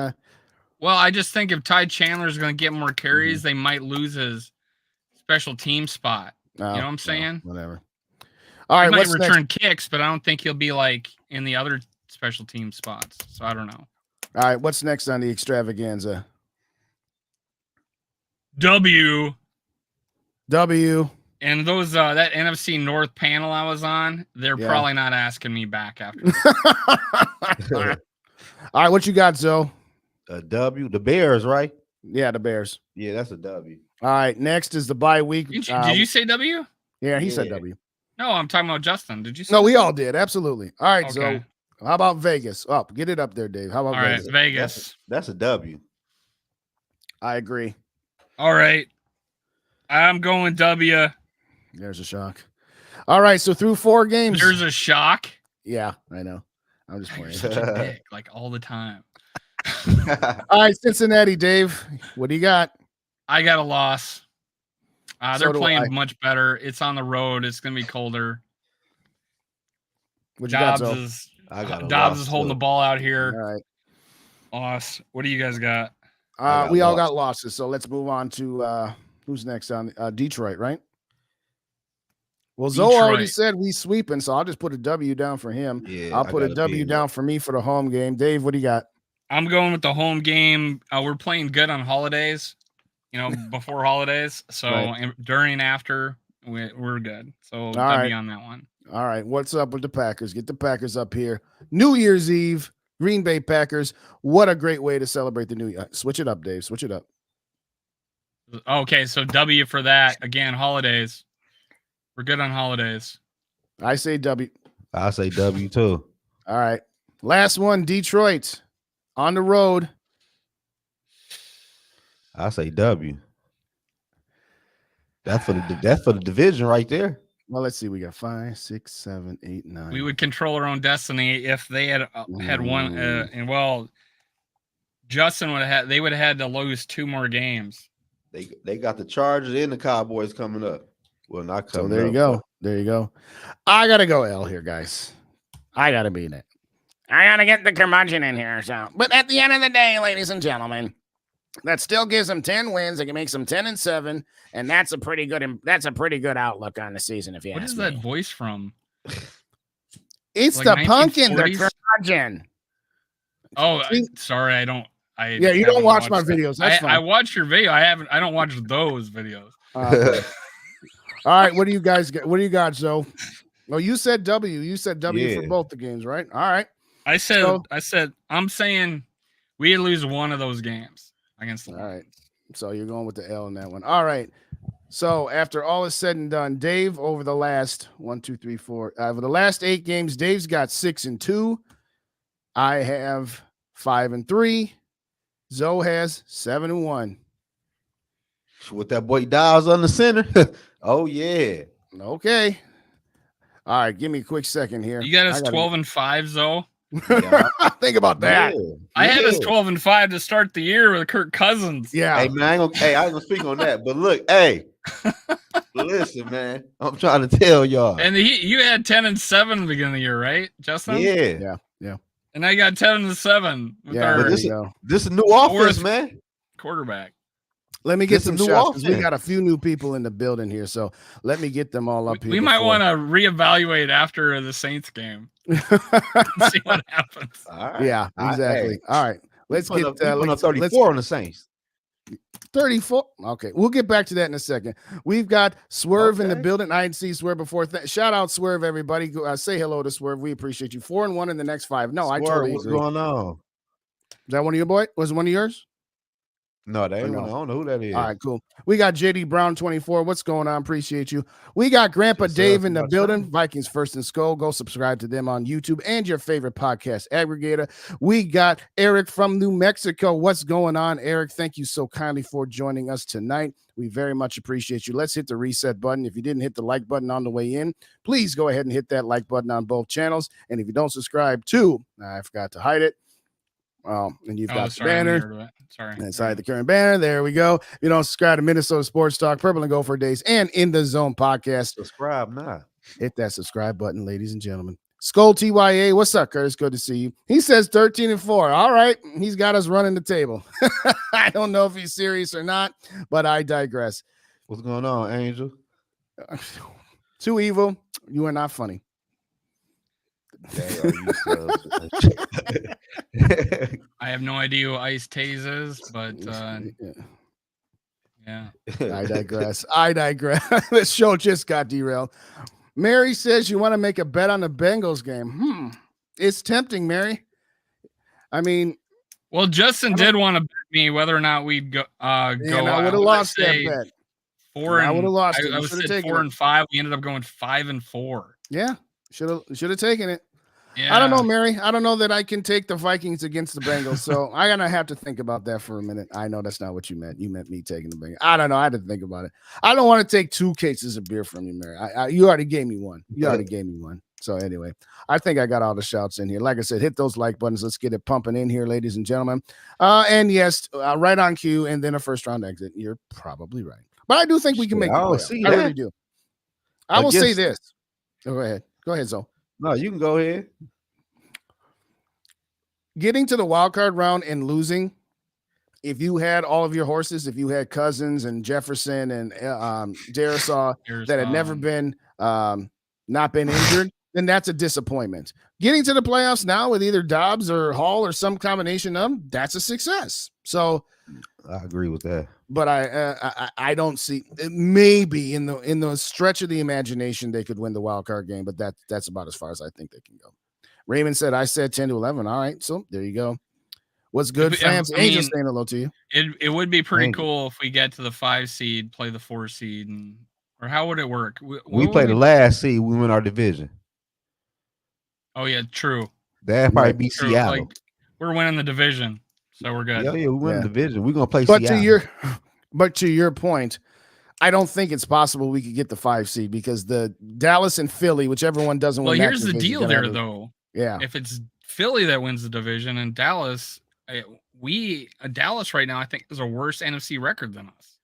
Well, I just think if Ty Chandler is going to get more carries, they might lose his special team spot. You know what I'm saying? Whatever. All right. He might return kicks, but I don't think he'll be like in the other special team spots. So I don't know. All right. What's next on the extravaganza? W. And those that NFC North panel I was on, they're probably not asking me back after. All right. What you got, Zoe? A W. The Bears, right? Yeah, the Bears. Yeah, that's a W. All right. Next is the bye week. Did you say W? Yeah, he said W. No, I'm talking about Justin. Did you say No, we all did. Absolutely. All right. Okay. So how about Vegas? Get it up there, Dave. How about Vegas? All right, Vegas. That's a W. I agree. All right. I'm going W. There's a shock. All right. So through 4 games. There's a shock. Yeah, I know. I'm just playing. Such a dick, like all the time. All right, Cincinnati, Dave. What do you got? I got a loss. They're playing much better. It's on the road. It's going to be colder. Dobbs is holding the ball out here. All right. Loss. What do you guys got? We all got losses. So let's move on to who's next on Detroit, right? Well, Zoe already said we sweeping, so I'll just put a W down for him. Yeah, I'll put a W down for me for the home game. Dave, what do you got? I'm going with the home game. We're playing good on holidays, before holidays. So during and after, we're good. So W on that one. All right. What's up with the Packers? Get the Packers up here. New Year's Eve, Green Bay Packers. What a great way to celebrate the new year. Switch it up, Dave. Switch it up. Okay, so W for that. Again, holidays. We're good on holidays. I say W. I say W too. All right. Last one, Detroit. On the road. I say W. That's for the division right there. Well, let's see. We got 5, 6, 7, 8, 9. We would control our own destiny if they had one. And well, Justin would have. They would have had to lose 2 more games. They got the Chargers and the Cowboys coming up. Well, not coming. So there you go. There you go. I gotta go L here, guys. I gotta be in it. I gotta get the curmudgeon in here. So, but at the end of the day, ladies and gentlemen, that still gives them 10 wins. It can make them 10-7, and that's a pretty good outlook on the season. If you what ask is me. that voice from? It's like the pumpkin, the 1940s? curmudgeon. Oh, sorry, I don't. Yeah, you don't watch my videos. That's fine. I watch your video. I don't watch those videos. All right, what do you guys get? What do you got, Zoe? Well, you said W. You said W for both the games, right? All right. I said I'm saying we lose one of those games against the. All right. So you're going with the L in that one. All right. So after all is said and done, Dave, over the last 1, 2, 3, 4, over the last 8 games, Dave's got 6-2. I have 5-3. Zoe has 7-1. With that boy Dobbs on the center. Oh yeah. Okay. All right, give me a quick second here. You got us 12-5, though. Yeah. Think about that. Yeah. I had us 12-5 to start the year with Kirk Cousins. Yeah. Hey man, I ain't gonna speak on that. But look, hey, listen, man. I'm trying to tell y'all. And you had 10-7 in the beginning of the year, right, Justin? Yeah. And I got 10-7 with our this is a new offense, man. Quarterback. Let me get some new shots because we offense. got a few new people in the building here. So let me get them all up here. We might want to reevaluate after the Saints game. See what happens. All right. Yeah, exactly. All right. Let's get 34 on the Saints. 34. Okay, we'll get back to that in a second. We've got Swerve in the building. I didn't see Swerve before. Shout out Swerve, everybody. Go, say hello to Swerve. We appreciate you. 4-1 in the next 5. No, Swerve, I totally what's agree. going on? Is that one of your boys? Was it one of yours? No, they ain't. I don't know who that is. All right, cool. We got JD Brown 24. What's going on? Appreciate you. We got Grandpa Dave in the building. Vikings First and Skull. Go subscribe to them on YouTube and your favorite podcast aggregator. We got Eric from New Mexico. What's going on, Eric? Thank you so kindly for joining us tonight. We very much appreciate you. Let's hit the reset button. If you didn't hit the like button on the way in, please go ahead and hit that like button on both channels. And if you don't subscribe to, I forgot to hide it. And you've got the banner. Sorry. Inside the current banner. There we go. If you don't subscribe to Minnesota Sports Talk, Purple and Gopher Days, and In the Zone podcast, Subscribe now. Hit that subscribe button, ladies and gentlemen. Skull TYA, what's up, Curtis? Good to see you. He says 13-4. All right. He's got us running the table. I don't know if he's serious or not, but I digress. What's going on, Angel? Too evil. You are not funny. I have no idea who Ice Taze is, but yeah. I digress. This show just got derailed. Mary says you want to make a bet on the Bengals game. It's tempting, Mary. I mean, well, Justin did want to bet me whether or not we'd go. I would have lost that bet. I would have lost. I was 4-5. We ended up going 5-4. Yeah, should have taken it. Yeah. I don't know, Mary. I don't know that I can take the Vikings against the Bengals. So I'm gonna have to think about that for a minute. I know that's not what you meant. You meant me taking the Bengals. I don't know. I had to think about it. I don't want to take 2 cases of beer from you, Mary. You already gave me one. So anyway, I think I got all the shouts in here. Like I said, hit those like buttons. Let's get it pumping in here, ladies and gentlemen. And yes, right on cue, and then a first round exit. You're probably right, but I do think we can make it. I really do. I will say this. Go ahead, Zoe. No, you can go ahead. Getting to the wild card round and losing, if you had all of your horses, if you had Cousins and Jefferson and Darisaw that had never been not been injured, then that's a disappointment. Getting to the playoffs now with either Dobbs or Hall or some combination of them, that's a success. So I agree with that. But I don't see, maybe in the stretch of the imagination they could win the wild card game, but that's about as far as I think they can go. Raymond said, I said 10-11. All right. So there you go. What's good, fans? Angel saying hello to you. It would be pretty cool if we get to the 5 seed, play the 4 seed, or how would it work? We play the last seed, we win our division. Oh yeah, true. That'd probably be true. Seattle. Like, we're winning the division, so we're good. Yeah, we win the division. We're gonna play Seattle. But to your point, I don't think it's possible we could get the 5 seed because the Dallas and Philly, whichever one doesn't win. Well, here's the deal there, though. Yeah, if it's Philly that wins the division and Dallas. Dallas right now, I think, is a worse NFC record than us.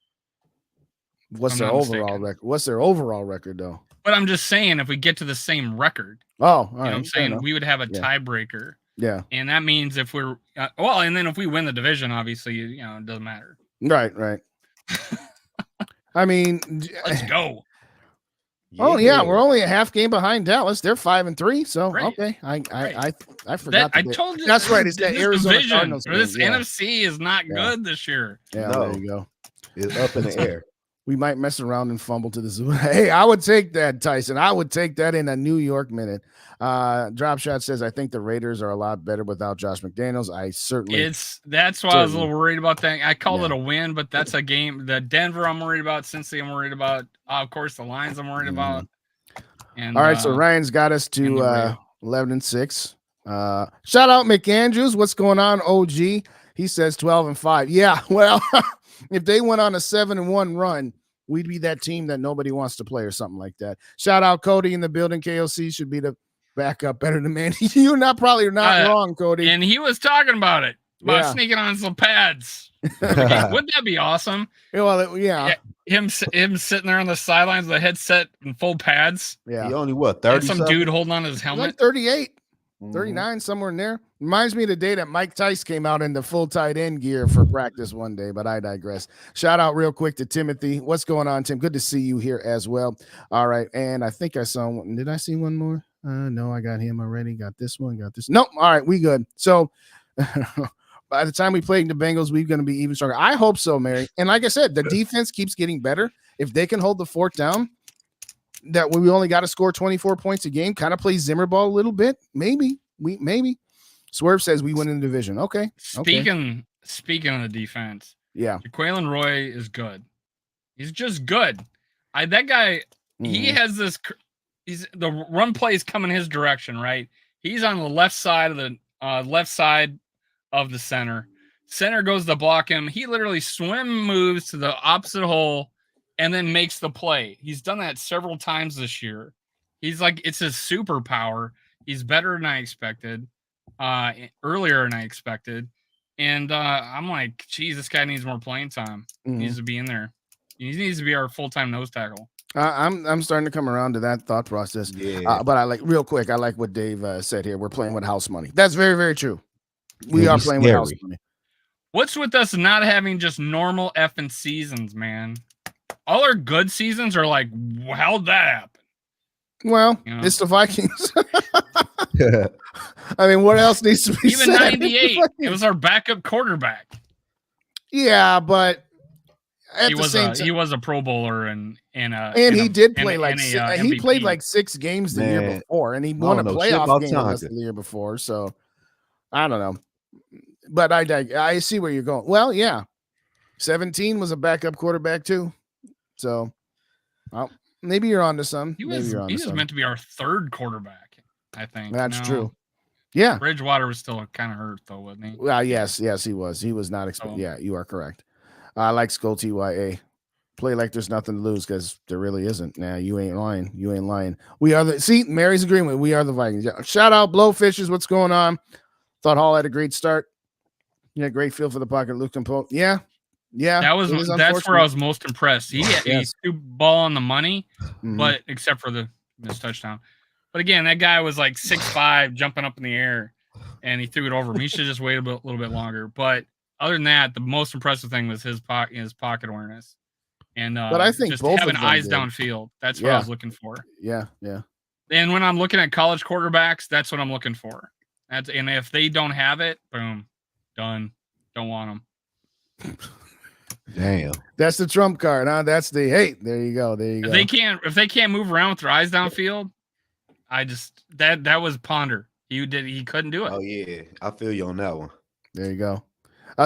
What's their overall record? What's their overall record, though? But I'm just saying, if we get to the same record, all right, I'm saying we would have a tiebreaker. Yeah, and that means if we're and then if we win the division, obviously, it doesn't matter. Right. I mean, let's go. Oh yeah, we're only a half game behind Dallas. They're 5-3. So okay, I forgot. I told you that's right. It's that Arizona division, Cardinals game. This NFC is not good this year. Yeah, there you go. It's up in the air. We might mess around and fumble to the zoo. Hey, I would take that, Tyson. I would take that in a New York minute. Drop Shot says, I think the Raiders are a lot better without Josh McDaniels. I certainly. That's why I was a little worried about that. I called it a win, but that's a game. The Denver I'm worried about. Cincy I'm worried about. Of course, the Lions I'm worried about. And all right, so Ryan's got us to 11-6. Shout out McAndrews. What's going on, OG? He says 12-5. Yeah, well, if they went on a 7-1 run, we'd be that team that nobody wants to play or something like that. Shout out Cody in the building. KOC should be the backup better than Manny. You're not wrong, Cody. And he was talking about it, sneaking on some pads. Wouldn't that be awesome? Well, yeah. Him sitting there on the sidelines with a headset and full pads. Yeah. He only 30. Some dude holding on to his helmet. Like 38. 39, somewhere in there. Reminds me of the day that Mike Tice came out in the full tight end gear for practice one day, but I digress. Shout out real quick to Timothy. What's going on, Tim? Good to see you here as well. All right, and I think I saw one. Did I see one more? No, I got him already. Got this one. Got this. Nope. All right, we good. So by the time we play the Bengals, we're going to be even stronger. I hope so, Mary. And like I said, the defense keeps getting better. If they can hold the fort down, that we only got to score 24 points a game, kind of play Zimmer ball a little bit. Maybe. Swerve says we win in the division. Okay. Speaking of the defense, Jaquelin Roy is good. He's just good. That guy, he has this. The run plays coming his direction, right? He's on the left side of the center. Center goes to block him. He literally moves to the opposite hole and then makes the play. He's done that several times this year. He's like, it's his superpower. He's better than I expected, earlier than I expected. And I'm like, geez, this guy needs more playing time. He needs to be in there. He needs to be our full-time nose tackle. I'm starting to come around to that thought process. Yeah. But I like what Dave said here. We're playing with house money. That's very, very true. We are playing with house money. What's with us not having just normal effing seasons, man? All our good seasons are like, how'd that happen? Well, it's the Vikings. I mean, what else needs to be said? Even 98, it was our backup quarterback. Yeah, but he was a Pro Bowler and he did play he played like 6 games the year before, and he won a playoff game the year before. So I don't know, but I see where you're going. Well, yeah, 17 was a backup quarterback too. So maybe you're onto some. He was meant to be our third quarterback, I think. That's true. Yeah. Bridgewater was still kind of hurt though, wasn't he? Well, yes, he was. He was not expected. Yeah, you are correct. I like Skull TYA. Play like there's nothing to lose because there really isn't. Nah, you ain't lying. We are Mary's agreement. We are the Vikings. Yeah. Shout out Blowfishers. What's going on? Thought Hall had a great start. Yeah, great feel for the pocket. Luke and Pope. Yeah. That's where I was most impressed. He threw ball on the money, but except for the missed touchdown. But again, that guy was like 6'5", jumping up in the air, and he threw it over him. He should just wait a little bit longer. But other than that, the most impressive thing was his pocket awareness, and but I think just both having eyes downfield. That's what I was looking for. Yeah. And when I'm looking at college quarterbacks, that's what I'm looking for. And if they don't have it, boom, done. Don't want them. Damn. That's the trump card, huh? That's the there you go. If they can't move around with their eyes downfield, that was ponder. He couldn't do it. Oh yeah, I feel you on that one. There you go.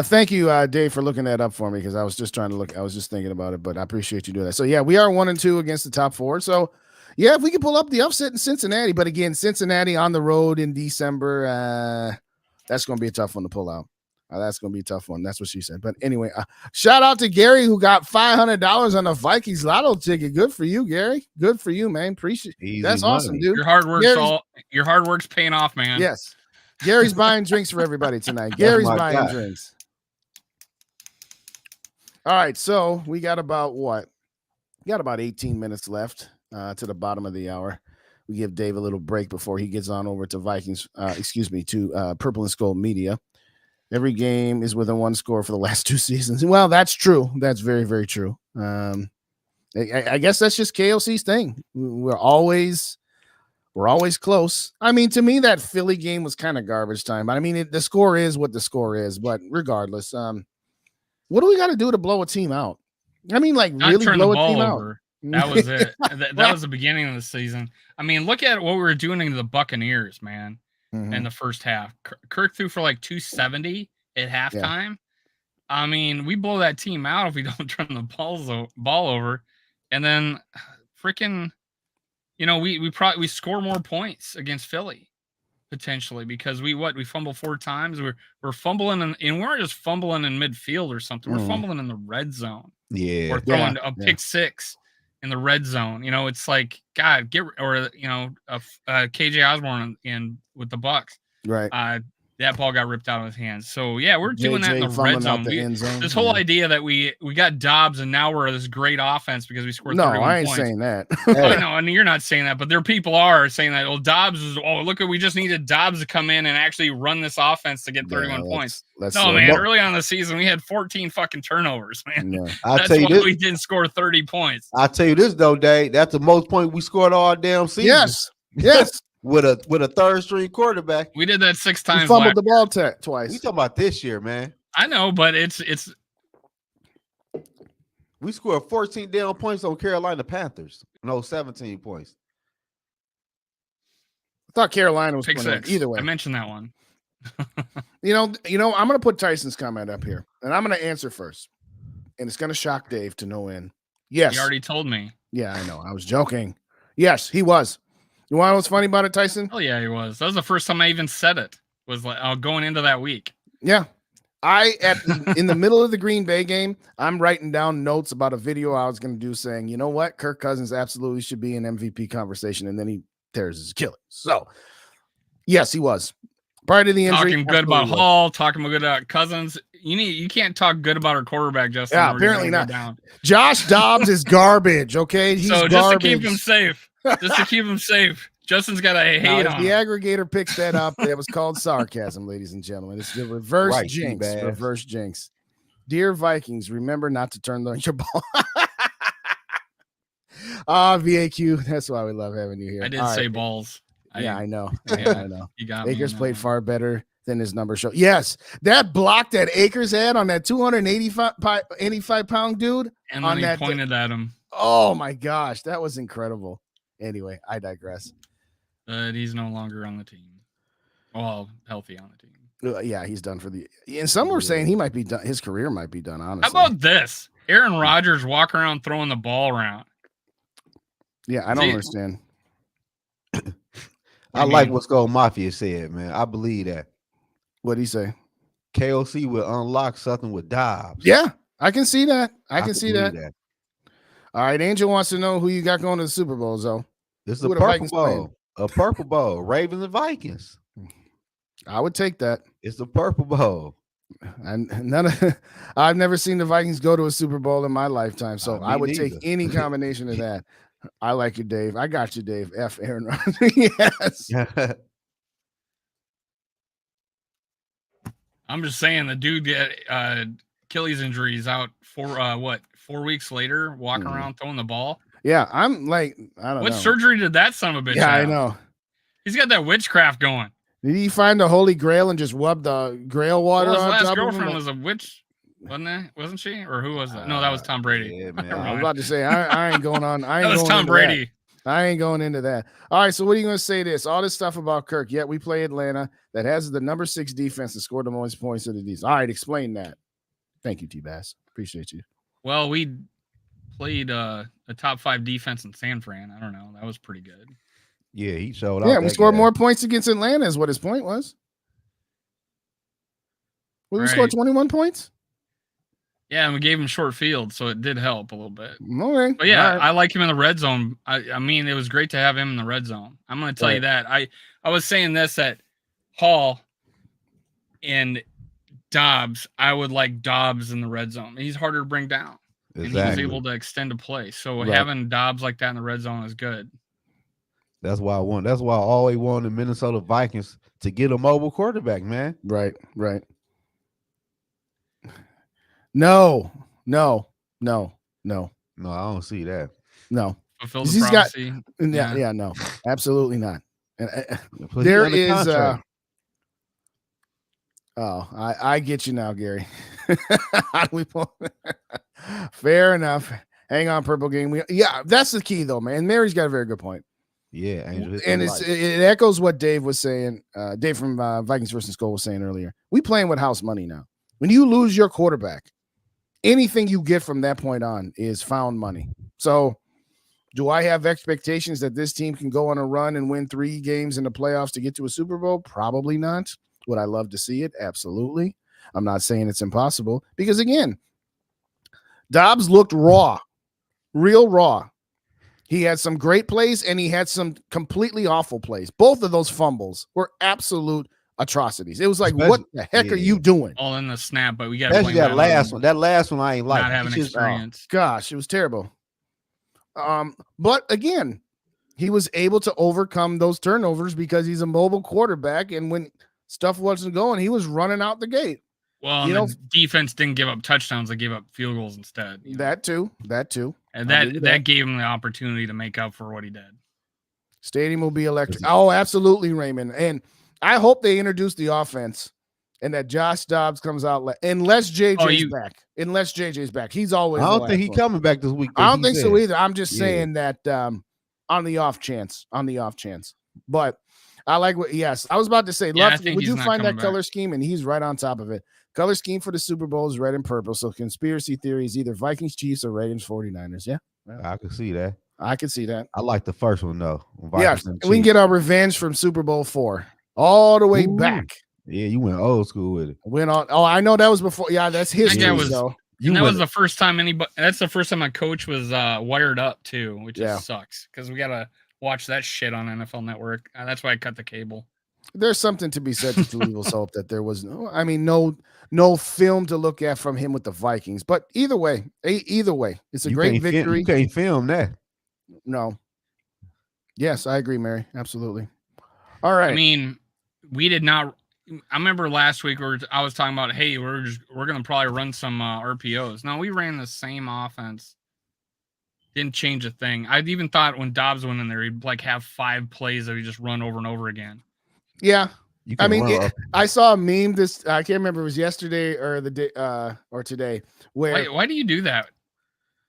Thank you, Dave, for looking that up for me because I was just trying to look. I was just thinking about it, but I appreciate you doing that. So yeah, we are 1-2 against the top 4. So yeah, if we can pull up the upset in Cincinnati, but again, Cincinnati on the road in December, that's going to be a tough one to pull out. That's going to be a tough one. That's what she said. But anyway, shout out to Gary who got $500 on the Vikings lotto ticket. Good for you, Gary. Good for you, man. Appreciate it. That's money. awesome, dude. Your hard work's paying off, man. Yes. Gary's buying drinks for everybody tonight. Gary's buying drinks. All right, so we got about 18 minutes left to the bottom of the hour. We give Dave a little break before he gets on over to to Purple and Skull Media. Every game is within 1 score for the last 2 seasons. Well, that's true. That's very, very true. I guess that's just KOC's thing. We're always close. I mean, to me, that Philly game was kind of garbage time. I mean, the score is what the score is, but regardless, what do we got to do to blow a team out? I mean, like Not really turn blow the a team ball over. out. That was it. That was the beginning of the season. I mean, look at what we were doing to the Buccaneers, man, in the first half. Kirk threw for like 270 at halftime. Yeah. I mean, we blow that team out if we don't turn the ball over. And then freaking, we score more points against Philly potentially because we fumble 4 times. We're fumbling and we weren't just fumbling in midfield or something. We're fumbling in the red zone. Yeah. Or throwing a pick 6 in the red zone. It's like, God, KJ Osborne in with the Bucs. Right. That ball got ripped out of his hands. So yeah, we're doing that in the red zone. This whole idea that we got Dobbs and now we're this great offense because we scored 31 points. No, I ain't saying that. I know, and you're not saying that, but there people are saying that. Well, Dobbs is. Oh, look, we just needed Dobbs to come in and actually run this offense to get 31 points. Man. Early on in the season, we had 14 fucking turnovers, man. Yeah. That's why we didn't score 30 points. I'll tell you this though, Dave. That's the most points we scored all damn season. Yes. With a third string quarterback. We did that 6 times. We fumbled the ball twice. We talking about this year, man. I know, but it's we scored 14 damn points on Carolina Panthers. No, 17 points. I thought Carolina was pick 6. Either way. I mentioned that one. I'm gonna put Tyson's comment up here, and I'm gonna answer first. And it's gonna shock Dave to no end. Yes. You already told me. Yeah, I know. I was joking. Yes, he was. You want to know what's funny about it, Tyson? Oh yeah, he was. That was the first time I even said it. Was like going into that week. Yeah, in the middle of the Green Bay game, I'm writing down notes about a video I was going to do, saying, you know what, Kirk Cousins absolutely should be in MVP conversation, and then he tears his Achilles. So, yes, he was. Prior to the injury, talking good about Hall, talking good about Cousins. You can't talk good about our quarterback, Justin. Yeah, apparently not. Down. Josh Dobbs is garbage. Okay, he's so just garbage. To keep him safe. Just to keep him safe. Justin's got to hate on the aggregator picks that up. That was called sarcasm, ladies and gentlemen. It's the reverse jinx. Reverse jinx. Dear Vikings, remember not to turn your ball. VAQ. That's why we love having you here. I did say balls. I know. I know. You got Akers played far better than his number show. Yes, that block that Akers had on that 285-pound dude. And then he pointed at him. Oh my gosh, that was incredible. Anyway, I digress. He's no longer on the team. Well, healthy on the team. Yeah, he's done for the. And some were saying he might be done. His career might be done. Honestly, how about this? Aaron Rodgers walking around throwing the ball around. Yeah, I don't understand. I like what Skull Mafia said, man. I believe that. What'd he say? KOC will unlock something with Dobbs. Yeah, I can see that. I can see that. All right, Angel wants to know who you got going to the Super Bowl, Zoe. It's the Purple Bowl. A Purple Bowl. Ravens and Vikings. I would take that. It's the Purple Bowl. And I've never seen the Vikings go to a Super Bowl in my lifetime, so I would take any combination of that. I like you, Dave. I got you, Dave. F Aaron Rodgers. Yes. I'm just saying the dude get Achilles injury is out for 4 weeks later, walking around throwing the ball. Yeah, I'm like, I don't know. What surgery did that son of a bitch have? I know. He's got that witchcraft going. Did he find the Holy Grail and just rub the Grail water on top of him? His last girlfriend was a witch, wasn't she? Or who was that? No, that was Tom Brady. Yeah, man. I was about to say, I ain't going on. That was Tom Brady. I ain't going into that. All right, so what are you going to say this? All this stuff about Kirk, yet we play Atlanta that has the number 6 defense and scored the most points of the defense. All right, explain that. Thank you, T-Bass. Appreciate you. Well, we played a top 5 defense in San Fran. I don't know. That was pretty good. Yeah, he showed out. Yeah, we scored more points against Atlanta is what his point was. We scored 21 points? Yeah, and we gave him short field, so it did help a little bit. Okay. But yeah, I like him in the red zone. I mean, it was great to have him in the red zone. I'm going to tell you that. I was saying this at Hall and Dobbs. I would like Dobbs in the red zone. He's harder to bring down. Exactly. And he was able to extend a play. So having Dobbs like that in the red zone is good. That's why I want. That's why I always wanted the Minnesota Vikings to get a mobile quarterback, man. Right. No, I don't see that. No. Fulfill the prophecy. No, absolutely not. There is I get you now, Gary. How do we pull? Fair enough. Hang on, Purple Game. That's the key though, man. Mary's got a very good point. Yeah, Angel, and it echoes what Dave was saying. Dave from Vikings versus Goal was saying earlier. We playing with house money now. When you lose your quarterback, anything you get from that point on is found money. So, do I have expectations that this team can go on a run and win 3 games in the playoffs to get to a Super Bowl? Probably not. Would I love to see it? Absolutely. I'm not saying it's impossible because again, Dobbs looked raw, real raw. He had some great plays and he had some completely awful plays. Both of those fumbles were absolute atrocities. It was like, what the heck are you doing? All in the snap, but we got to that last one. That last one I ain't like. Not having experience. Gosh, it was terrible. But again, he was able to overcome those turnovers because he's a mobile quarterback, and when stuff wasn't going, he was running out the gate. Well, the defense didn't give up touchdowns; they gave up field goals instead. That too, and that gave him the opportunity to make up for what he did. Stadium will be electric. Oh, absolutely, Raymond. And I hope they introduce the offense and that Josh Dobbs comes out unless JJ's back. Unless JJ's back, he's always. I don't think he's coming back this week. I don't think so either. I'm just saying that on the off chance. But I like what. Yes, I was about to say. Would you find that color scheme? And he's right on top of it. Color scheme for the Super Bowl is red and purple. So conspiracy theory is either Vikings, Chiefs, or Ravens, 49ers. Yeah, I can see that. I can see that. I like the first one though. Yes, we can get our revenge from Super Bowl 4 all the way back. Yeah, you went old school with it. Went on. Oh, I know that was before. Yeah, that's history. That was the first time anybody. That's the first time my coach was wired up too, which just sucks because we gotta watch that shit on NFL Network. That's why I cut the cable. There's something to be said to Toledo's hope that there was no film to look at from him with the Vikings. But either way, it's a great victory. You can't film that. No. Yes, I agree, Mary. Absolutely. All right. I mean, we did not. I remember last week I was talking about, hey, we're gonna probably run some RPOs. No, we ran the same offense. Didn't change a thing. I even thought when Dobbs went in there, he'd like have 5 plays that he just run over and over again. Yeah. I mean, I saw a meme I can't remember if it was yesterday or the day or today. Why do you do that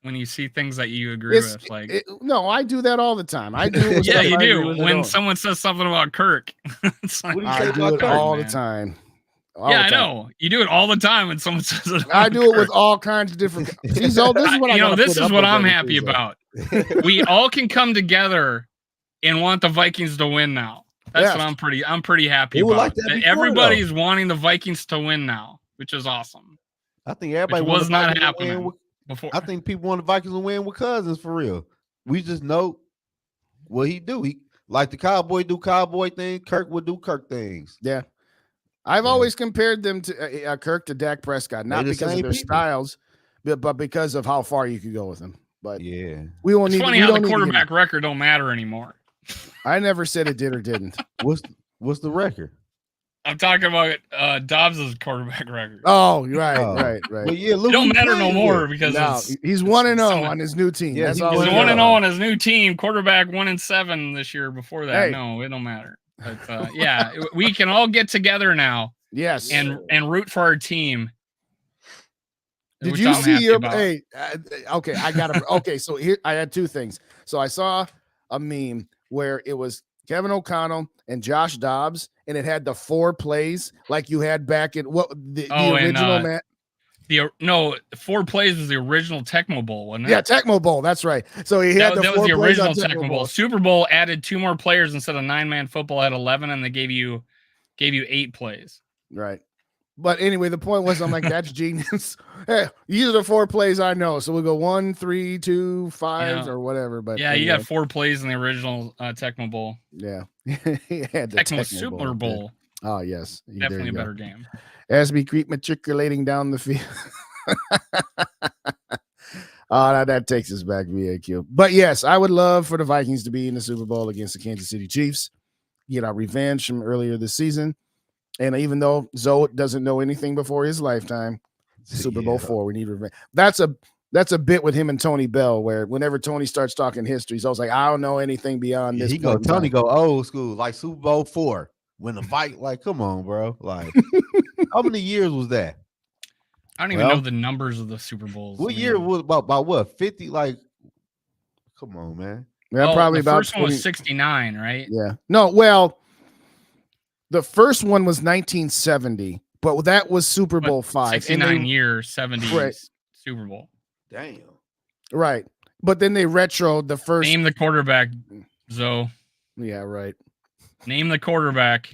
when you see things that you agree with? No, I do that all the time. I do. Yeah, you do. When someone says something about Kirk, it's like, I do it all the time. I know you do it all the time when someone says it. I do it with all kinds of different. This is what I'm happy about. We all can come together and want the Vikings to win now. That's what I'm pretty happy about. Like that everybody's wanting the Vikings to win now, which is awesome. I think everybody was not happening before. I think people want the Vikings to win with Cousins for real. We just know what he do. He like the Cowboy do Cowboy things. Kirk would do Kirk things. Yeah. I've always compared them to Kirk to Dak Prescott, not because of their styles, but because of how far you could go with them. But we won't. It's funny how the quarterback record don't matter anymore. I never said it did or didn't. What's the record? I'm talking about Dobbs' quarterback record. Oh, right. But yeah, it don't matter no more because he's 1-0 on his new team. Yeah, he's 1-0 on his new team. Quarterback 1-7 this year. Before that, no, it don't matter. But we can all get together now. Yes, and root for our team. Did you see your? Okay, I got it. Okay, so here I had 2 things. So I saw a meme where it was Kevin O'Connell and Josh Dobbs, and it had the 4 plays like you had back in the original man. No, 4 plays was the original Tecmo Bowl, wasn't it? Yeah, Tecmo Bowl. That's right. So he had that 4 was the plays original on Tecmo Bowl. Super Bowl added 2 more players instead of 9-man football at 11, and they gave you 8 plays. Right. But anyway, the point was, I'm like, that's genius. Hey, these are the 4 plays I know. So we'll go 1, 3, 2, 5, or whatever. But yeah, anyway. You got 4 plays in the original Tecmo Bowl. Yeah. He had the Tecmo Super Bowl. Oh, yes. Definitely a better game. As we keep matriculating down the field. Oh, that takes us back, VAQ. But yes, I would love for the Vikings to be in the Super Bowl against the Kansas City Chiefs, get our revenge from earlier this season. And even though Zoe doesn't know anything before his lifetime, Super Bowl 4, we need revenge. That's a bit with him and Tony Bell, where whenever Tony starts talking history, he's always like, I don't know anything beyond this. Tony go old school, like Super Bowl 4. When the fight, like, come on, bro. Like, how many years was that? I don't even know the numbers of the Super Bowls. What year was about what? 50? Like, come on, man. Yeah, probably the about first one was 69, right? Yeah. No, well, the first one was 1970, but that was Super Bowl 5. 69 years, 70s Super Bowl. Damn. Right. But then they retroed the first. Name the quarterback, Zoe. Yeah, right. Name the quarterback.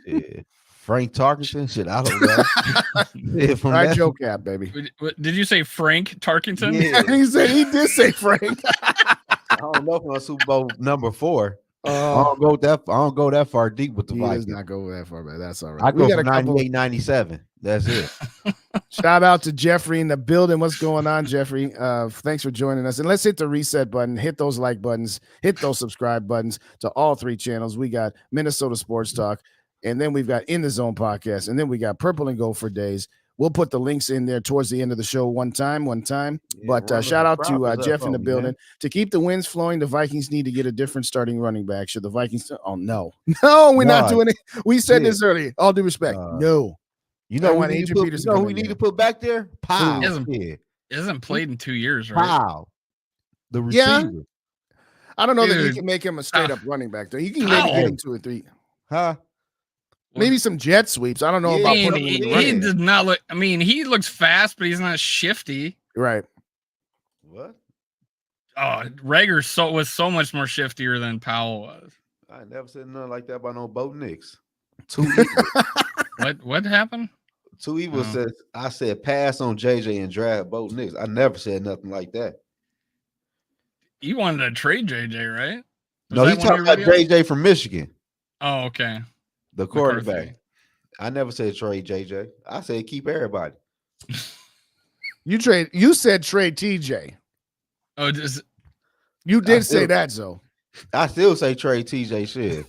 Shit. Frank Tarkenton? Shit, I don't know. From that Joe Cap, baby. Did you say Frank Tarkenton? Yeah, he did say Frank. I don't know from Super Bowl number 4. I don't go that far deep with the Vikings. Does not go that far, man. That's all right. I go from 98, 97. That's it. Shout out to Jeffrey in the building. What's going on, Jeffrey? Thanks for joining us. And let's hit the reset button, hit those like buttons, hit those subscribe buttons to all 3 channels. We got Minnesota Sports Talk, and then we've got In the Zone podcast, and then we got Purple and Gold for Days. We'll put the links in there towards the end of the show one time. Yeah, but shout out to Jeff in the building. Man. To keep the winds flowing, the Vikings need to get a different starting running back. Should the Vikings? Oh, no. No, we're not doing it. We said this earlier. All due respect. No. You know what Adrian Peterson? You know who we need to put back there? Powell. He hasn't played in 2 years, right? Powell. The receiver. Yeah. I don't know that you can make him a straight-up running back, though. You can maybe get him 2 or 3. Huh? Maybe some jet sweeps. I don't know about he does not look. I mean, he looks fast, but he's not shifty. Right. What? Oh, Rager was so much more shiftier than Powell was. I never said nothing like that about no Bo Nix. What happened? Too Evil says I said pass on JJ and draft Bo Nix. I never said nothing like that. You wanted to trade JJ, right? No, he talking about JJ from Michigan. Oh, okay. The quarterback. I never said trade JJ. I said keep everybody. You said trade TJ. Oh, you did say that, Zoe. I still say trade TJ shit.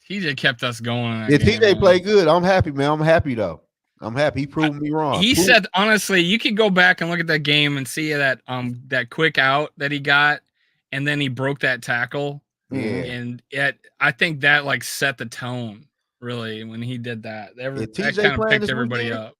TJ kept us going. If TJ play good, I'm happy, man. I'm happy though. I'm happy. He proved me wrong. He said, honestly, you could go back and look at that game and see that quick out that he got, and then he broke that tackle. Yeah. And I think that like set the tone really when he did that. That kind of picked everybody up.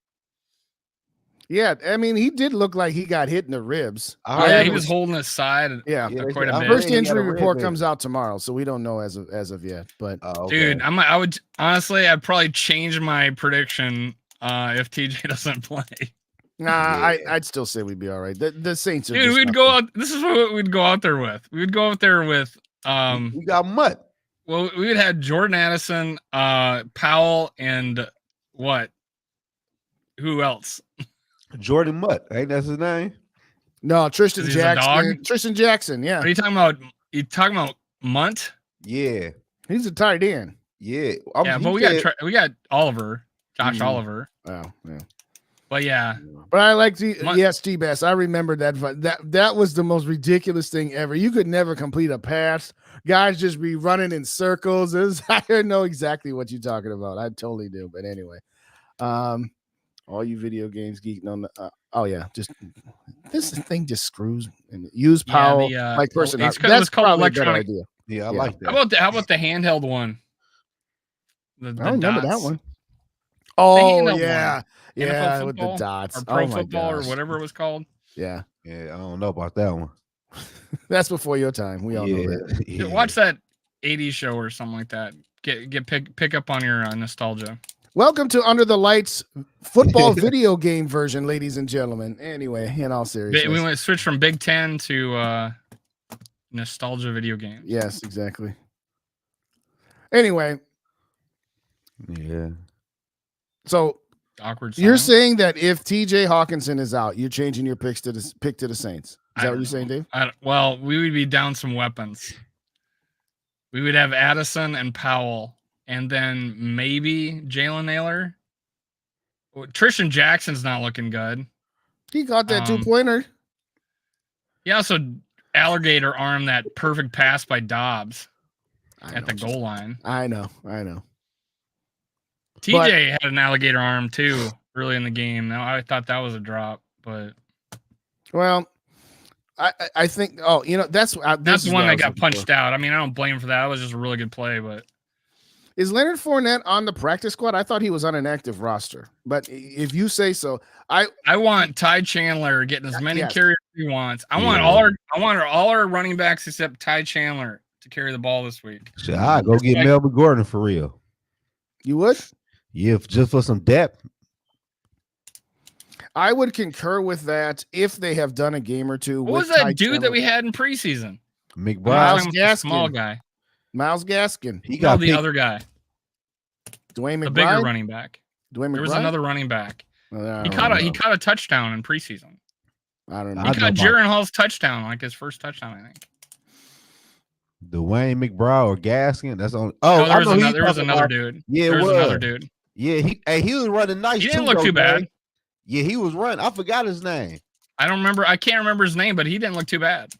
Yeah, I mean, he did look like he got hit in the ribs. Yeah, he was holding his side. Yeah, quite a bit. First injury report comes out tomorrow, so we don't know as of yet. But dude, I would honestly, I'd probably change my prediction if TJ doesn't play. Nah, I'd still say we'd be all right. The Saints are. Dude, we'd go out. This is what we'd go out there with. We would go out there with. We got Mutt. Well, we would have Jordan Addison, Powell, and what? Who else? Jordan Mutt. Ain't that his name? No, Tristan Jackson. Tristan Jackson, yeah. What are you talking about? You talking about Munt? Yeah. He's a tight end. Yeah. But we got Oliver, Josh Oliver. Oh, yeah. But yeah. But I like T-Bass. I remember that was the most ridiculous thing ever. You could never complete a pass. Guys just be running in circles. I know exactly what you're talking about. I totally do. But anyway, all you video games geeking on the just this thing just screws and use Powell like person. That's probably a better idea. Yeah, I like that. How about the handheld one? I don't remember that one. Oh yeah. NFL with the dots. Or pro football or whatever it was called. Yeah. Yeah, I don't know about that one. That's before your time. We all know that. Dude, watch that 80s show or something like that. Pick up on your nostalgia. Welcome to Under the Lights football video game version, ladies and gentlemen. Anyway, in all seriousness. We went switch from Big Ten to nostalgia video games. Yes, exactly. Anyway. Yeah. So awkward. You're saying that if TJ Hawkinson is out, you're changing your pick to the Saints. Is that what you're saying, Dave? Well, we would be down some weapons. We would have Addison and Powell, and then maybe Jalen Naylor. Tristan Jackson's not looking good. He got that 2-pointer. He also alligator armed that perfect pass by Dobbs at the goal line. I know. TJ had an alligator arm too early in the game. Now I thought that was a drop, but I think that's the one that got punched out. I mean, I don't blame him for that. It was just a really good play. But is Leonard Fournette on the practice squad? I thought he was on an active roster. But if you say so, I want Ty Chandler getting as many carries as he wants. I want all our running backs except Ty Chandler to carry the ball this week. I'll go get Melvin Gordon for real. You would? Yeah, just for some depth. I would concur with that if they have done a game or two. What was that dude that we had in preseason? McBride. Miles Gaskin. Small guy. Miles Gaskin. He got the other guy. Dwayne McBride. The bigger running back. Dwayne McBride? There was another running back. He caught a touchdown in preseason. I don't know. He caught Jaron Hall's touchdown, like his first touchdown, I think. Dwayne McBride or Gaskin. That's on. There was another dude. Yeah, there was another dude. Yeah, he was running nice. He didn't look too bad. Yeah, he was running. I forgot his name. I can't remember his name, but he didn't look too bad.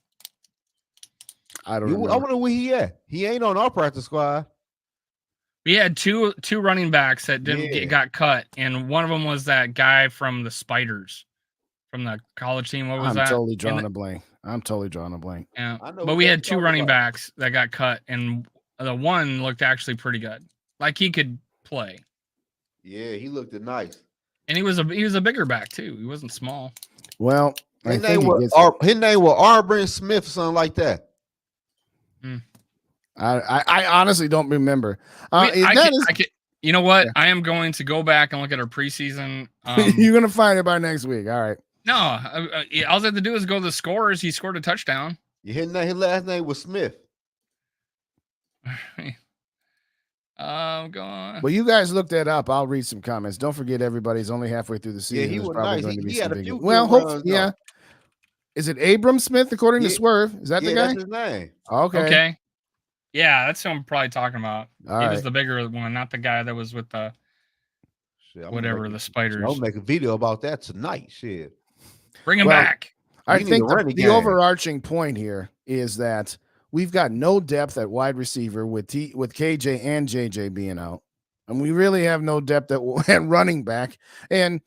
I don't know. I wonder where he at. He ain't on our practice squad. We had two running backs that got cut, and one of them was that guy from the Spiders, from the college team. What was that? I'm totally drawing a blank. Yeah, but we had two running backs that got cut, and the one looked actually pretty good. Like he could play. Yeah, he looked nice. And he was a bigger back too. He wasn't small. Well, his name was Arbrin Smith, something like that. I honestly don't remember. You know what? Yeah. I am going to go back and look at our preseason. You're gonna find it by next week. All right. No, all I have to do is go to the scores. He scored a touchdown. His last name was Smith. Go on. Well, you guys look that up. I'll read some comments. Don't forget, everybody's only halfway through the season. Yeah, he was probably nice. Going to be he had a few. Well, hopefully, yeah. Is it Abram Smith according to Swerve? Is that the guy? That's his name. Okay. Yeah, that's who I'm probably talking about. All he was the bigger one, not the guy that was with the the Spiders. I'll make a video about that tonight. Shit. Bring him back. I think the overarching point here is that we've got no depth at wide receiver with KJ and JJ being out. And we really have no depth at running back. And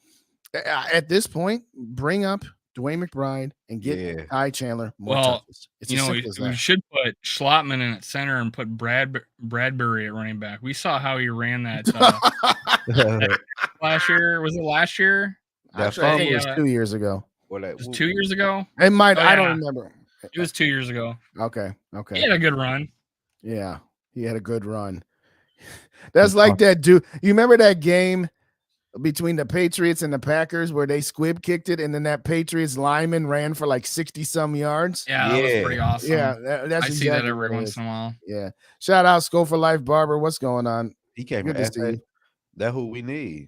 at this point, bring up Dwayne McBride and get Ty Chandler more touches. We should put Schlottman in at center and put Bradbury at running back. We saw how he ran that last year. Was it last year? It was 2 years ago. It was 2 years ago? It might. I don't remember. It was 2 years ago. Okay. He had a good run. Yeah, he had a good run. That's like that dude. You remember that game between the Patriots and the Packers where they squib kicked it and then that Patriots lineman ran for like 60-some yards? Yeah, that was pretty awesome. Yeah, that's I see that every once in a while. Yeah. Shout out Skull for Life Barber. What's going on? He came in. That's who we need.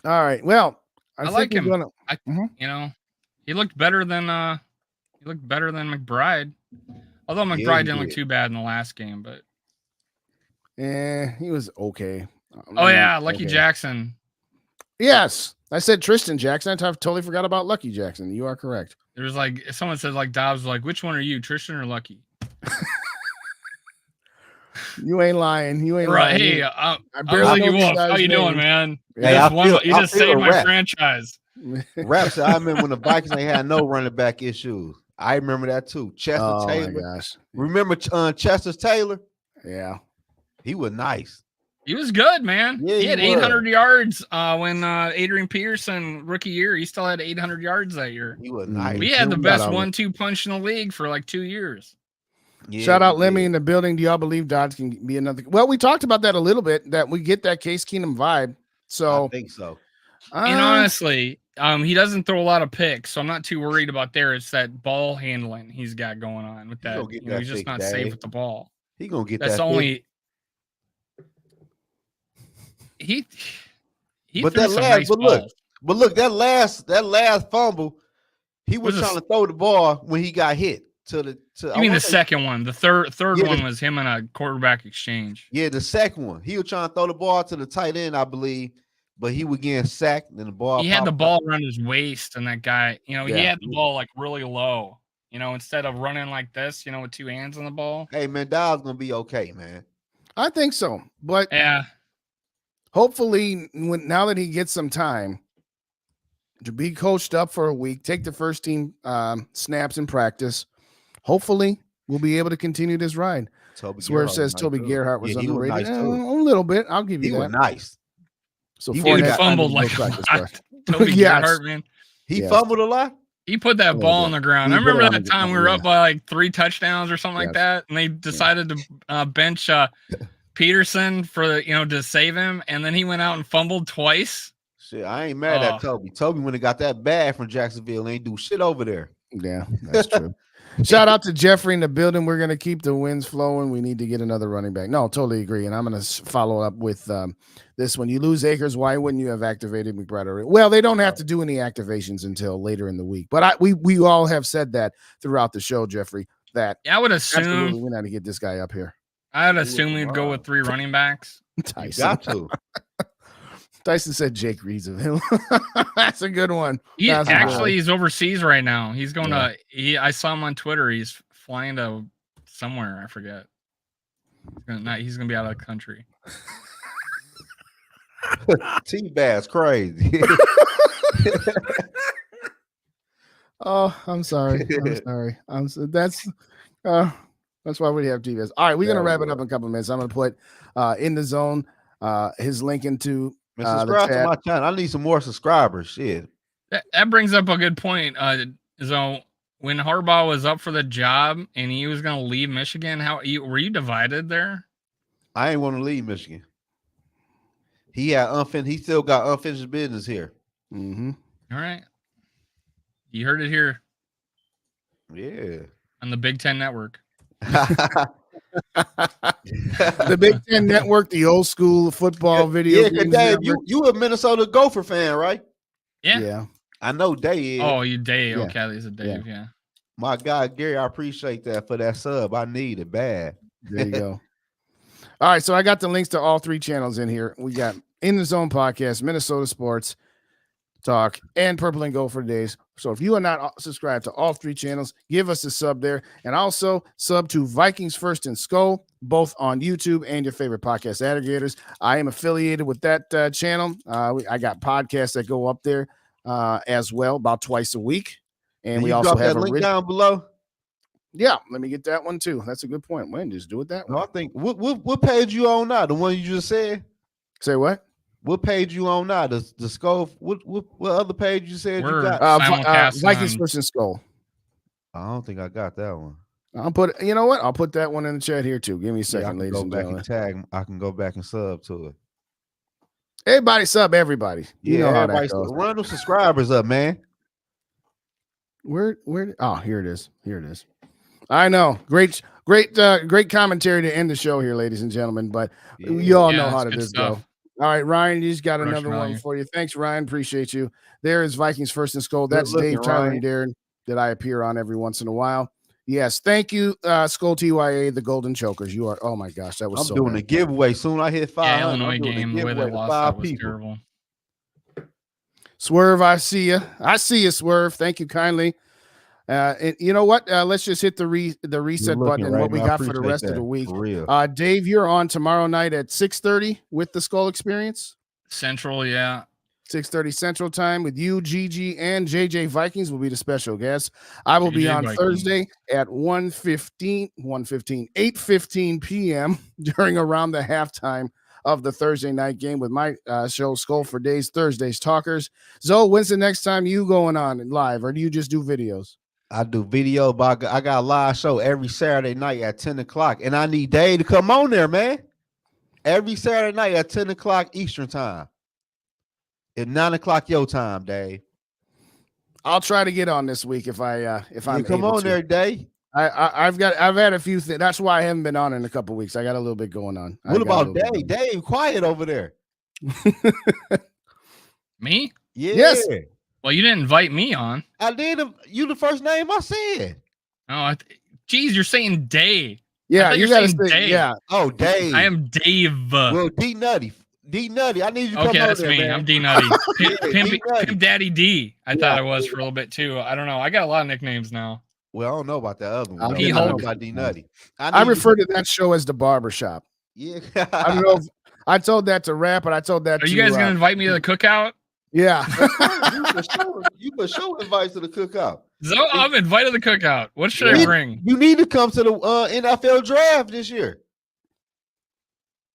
All right. Well, I like him. He looked better than McBride. Although McBride didn't look too bad in the last game, but he was okay. Lucky Jackson. Yes, I said Tristan Jackson. I totally forgot about Lucky Jackson. You are correct. There was someone said Dobbs was which one are you, Tristan or Lucky? You ain't lying. You ain't right. lying. Hey, I barely you up. How you doing, man? Hey, you just saved my franchise. Raps, I remember when the Vikings ain't had no running back issues. I remember that too. Chester Taylor. My gosh. Remember Chester Taylor? Yeah. He was nice. He was good, man. Yeah, he had he 800 was. yards when Adrian Peterson rookie year. He still had 800 yards that year. He was nice. We had the best 1-2 punch in the league for like 2 years. Yeah, shout out Lemmy in the building. Do y'all believe Dobbs can be another? Well, we talked about that a little bit, that we get that Case Keenum vibe. So I think so. And honestly, he doesn't throw a lot of picks, so I'm not too worried about there. It's that ball handling he's got going on with that. He's just not safe with the ball. He gonna get that's that. Only he. But that last, nice but look, that last fumble, he was trying to throw the ball when he got hit. You mean the second one? The third one was him in a quarterback exchange. Yeah, the second one. He was trying to throw the ball to the tight end, I believe, but he was getting sacked and the ball. He had the ball around his waist, and that guy, he had the ball like really low. Instead of running like this, with two hands on the ball. Hey man, Dobbs gonna be okay, man. I think so, but yeah, hopefully, now that he gets some time to be coached up for a week, take the first team snaps in practice. Hopefully, we'll be able to continue this ride. Swerve says Toby Gerhart was underrated. A little bit. I'll give you that. He was nice. So he fumbled like Toby Gerhart, man. He fumbled a lot. He put that ball on the ground. I remember that time we were up by like 3 touchdowns or something like that, and they decided to bench Peterson for to save him, and then he went out and fumbled twice. Shit, I ain't mad at Toby. Toby, when he got that bag from Jacksonville, ain't do shit over there. Yeah, that's true. Shout out to Jeffrey in the building. We're going to keep the wins flowing. We need to get another running back. No, totally agree. And I'm going to follow up with this one. You lose Akers. Why wouldn't you have activated McBride? Well, they don't have to do any activations until later in the week. But we all have said that throughout the show, Jeffrey, that I would assume we got to get this guy up here. I would assume we'd go with 3 running backs. Tyson. You got to. Tyson said Jake Reed's of him. That's a good one. He's overseas right now. He's going to. I saw him on Twitter. He's flying to somewhere. I forget. He's gonna be out of the country. T-Bass crazy. Oh, I'm sorry. That's why we have T-Bass. All right, we're gonna wrap it up in a couple of minutes. I'm gonna put in the zone his link into. Subscribe to my channel. I need some more subscribers. Shit. That brings up a good point. So when Harbaugh was up for the job and he was going to leave Michigan, were you divided there? I ain't want to leave Michigan. He still got unfinished business here. Mm-hmm. All right. You heard it here. Yeah. On the Big Ten Network. The Big Ten Network, the old school football video. Yeah, Dave, you a Minnesota Gopher fan, right? Yeah. I know Dave. Oh, you Dave. Okay, he's a Dave. Yeah. My guy Gary, I appreciate that for that sub. I need it bad. There you go. All right, so I got the links to all 3 channels in here. We got In the Zone Podcast, Minnesota Sports Talk, and Purple and Gold for Days. So if you are not subscribed to all 3 channels, give us a sub there, and also sub to Vikings First and Skull, both on YouTube and your favorite podcast aggregators. I am affiliated with that channel. I got podcasts that go up there as well, about twice a week, and we also have a link down below. Yeah, let me get that one too. That's a good point. When just do it that way. No, I think what page you on now? The one you just said. Say what? What page you on now? The Skull. What other page you said you got? Vikings First and Skull. I don't think I got that one. You know what? I'll put that one in the chat here too. Give me a second, ladies and gentlemen. I can go back and sub to it. Everybody sub everybody. You know how that goes. Run those subscribers up, man. Where? Oh, here it is. I know. Great commentary to end the show here, ladies and gentlemen. But you all know how to this go. All right, Ryan, you just got another one for you. Thanks, Ryan. Appreciate you. There is Vikings First and Skull. That's Dave, Tyler, and Darren that I appear on every once in a while. Yes, thank you, Skull TYA, the Golden Chokers. You are. Oh my gosh, that was. I'm doing a giveaway soon. I hit 5. Illinois game the way they lost. That was terrible. Swerve, I see you, Swerve. Thank you kindly. And you know what? Let's just hit the reset button and what we got for the rest of the week. Dave, you're on tomorrow night at 6:30 with the Skull Experience. Central, yeah. 6:30 Central Time with you, GG, and JJ Vikings will be the special guests. I will be on Vikings. Thursday at 8:15 p.m. during around the halftime of the Thursday night game with my show, Skull for Days, Thursdays Talkers. Zoe, when's the next time you going on live, or do you just do videos? I do video, but I got a live show every Saturday night at 10 o'clock, and I need Dave to come on there, man. Every Saturday night at 10 o'clock Eastern time. At 9 o'clock your time, Dave. I'll try to get on this week if I'm come able on to. there, Dave. I've had a few things. That's why I haven't been on in a couple of weeks. I got a little bit going on. What about Dave? Dave, quiet over there. Me? Yeah. Yes. Well, you didn't invite me on. I did. You the first name I said. Oh, geez, you're saying Dave. Yeah, you got to say Dave. yeah. Oh, Dave. I am Dave. Well, D Nutty. I need you to come okay, on that's there, me. man. I'm D Nutty. Pimp D-Nutty. Daddy D. I thought I was for a little bit too. I don't know. I got a lot of nicknames now. Well, I don't know about that other one. I don't know about D Nutty. I refer to that show as the barbershop. Yeah. I don't know if I told that to Rap, but I told that Are you guys gonna invite me to the cookout? Yeah. you for sure invite to the cookout. So I'm invited to the cookout. What should I bring? You need to come to the NFL draft this year.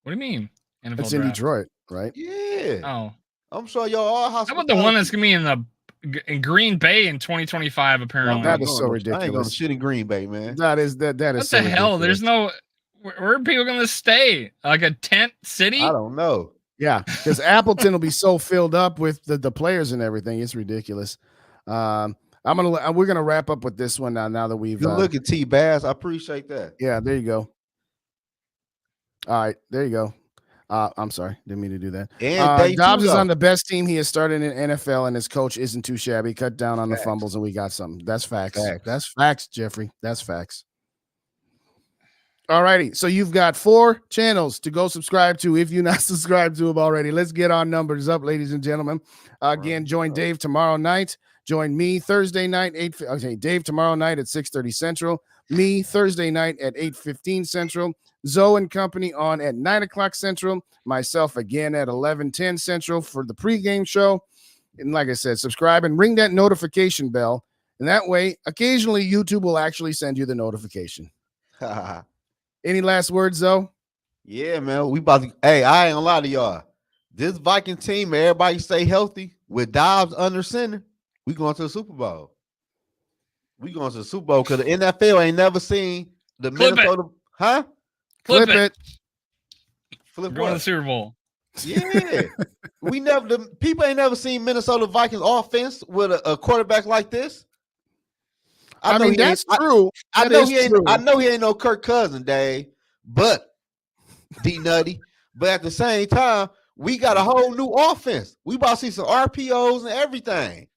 What do you mean? NFL It's draft? in Detroit, right? Yeah. Oh, I'm sure y'all all how about the one that's gonna be in Green Bay in 2025? Apparently, that is so ridiculous. I ain't gonna shit in Green Bay, man. That is what so the hell? ridiculous. There's no. Where are people gonna stay? Like a tent city? I don't know. Yeah, because Appleton will be so filled up with the players and everything. It's ridiculous. We're gonna wrap up with this one now that we've look at T Bass. I appreciate that. Yeah, there you go. All right, there you go. I'm sorry, didn't mean to do that. And Dobbs is on the best team he has started in NFL, and his coach isn't too shabby. Cut down on the fumbles, and we got something. That's facts. That's facts, Jeffrey. That's facts. All righty, so you've got 4 channels to go subscribe to if you're not subscribed to them already. Let's get our numbers up, ladies and gentlemen. Again, join Dave tomorrow night. Join me Thursday night, Dave tomorrow night at 6:30 Central. Me Thursday night at 8:15 Central. Zoe and company on at 9 o'clock Central. Myself again at 11:10 Central for the pregame show. And like I said, subscribe and ring that notification bell. And that way, occasionally YouTube will actually send you the notification. Any last words, though? Yeah, man. We about to. Hey, I ain't gonna lie to y'all. This Viking team, everybody stay healthy with Dobbs under center. We going to the Super Bowl. We going to the Super Bowl because the NFL ain't never seen the Minnesota. Huh? Flip it. Flip Going to what? the Super Bowl. Yeah. People ain't never seen Minnesota Vikings offense with a quarterback like this. I mean, that's true. I know he ain't no Kirk Cousins, Dave, but D Nutty. But at the same time, we got a whole new offense. We about to see some RPOs and everything.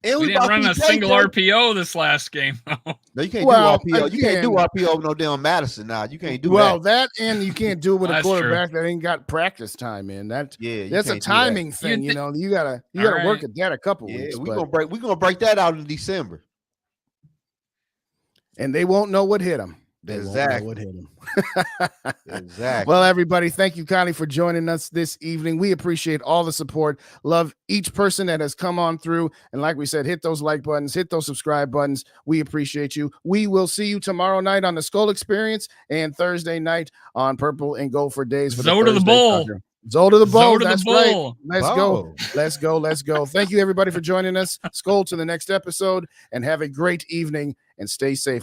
And we didn't run a single RPO this last game. No, you can't do RPO. You can't do RPO with no damn Madison now. You can't do that. Well, that and you can't do it with a quarterback true. that ain't got practice time in. That's a can't timing thing. You know, you gotta work at that a couple weeks. We're gonna break that out in December. And they won't know what hit them. Exactly. What hit them. Exactly. Well, everybody, thank you kindly for joining us this evening. We appreciate all the support. Love each person that has come on through. And like we said, hit those like buttons, hit those subscribe buttons. We appreciate you. We will see you tomorrow night on the Skull Experience and Thursday night on Purple and Gold for Days. Zoe to the Bull. Zoe to the Bull. That's right. Let's go. Thank you, everybody, for joining us. Skull to the next episode, and have a great evening and stay safe.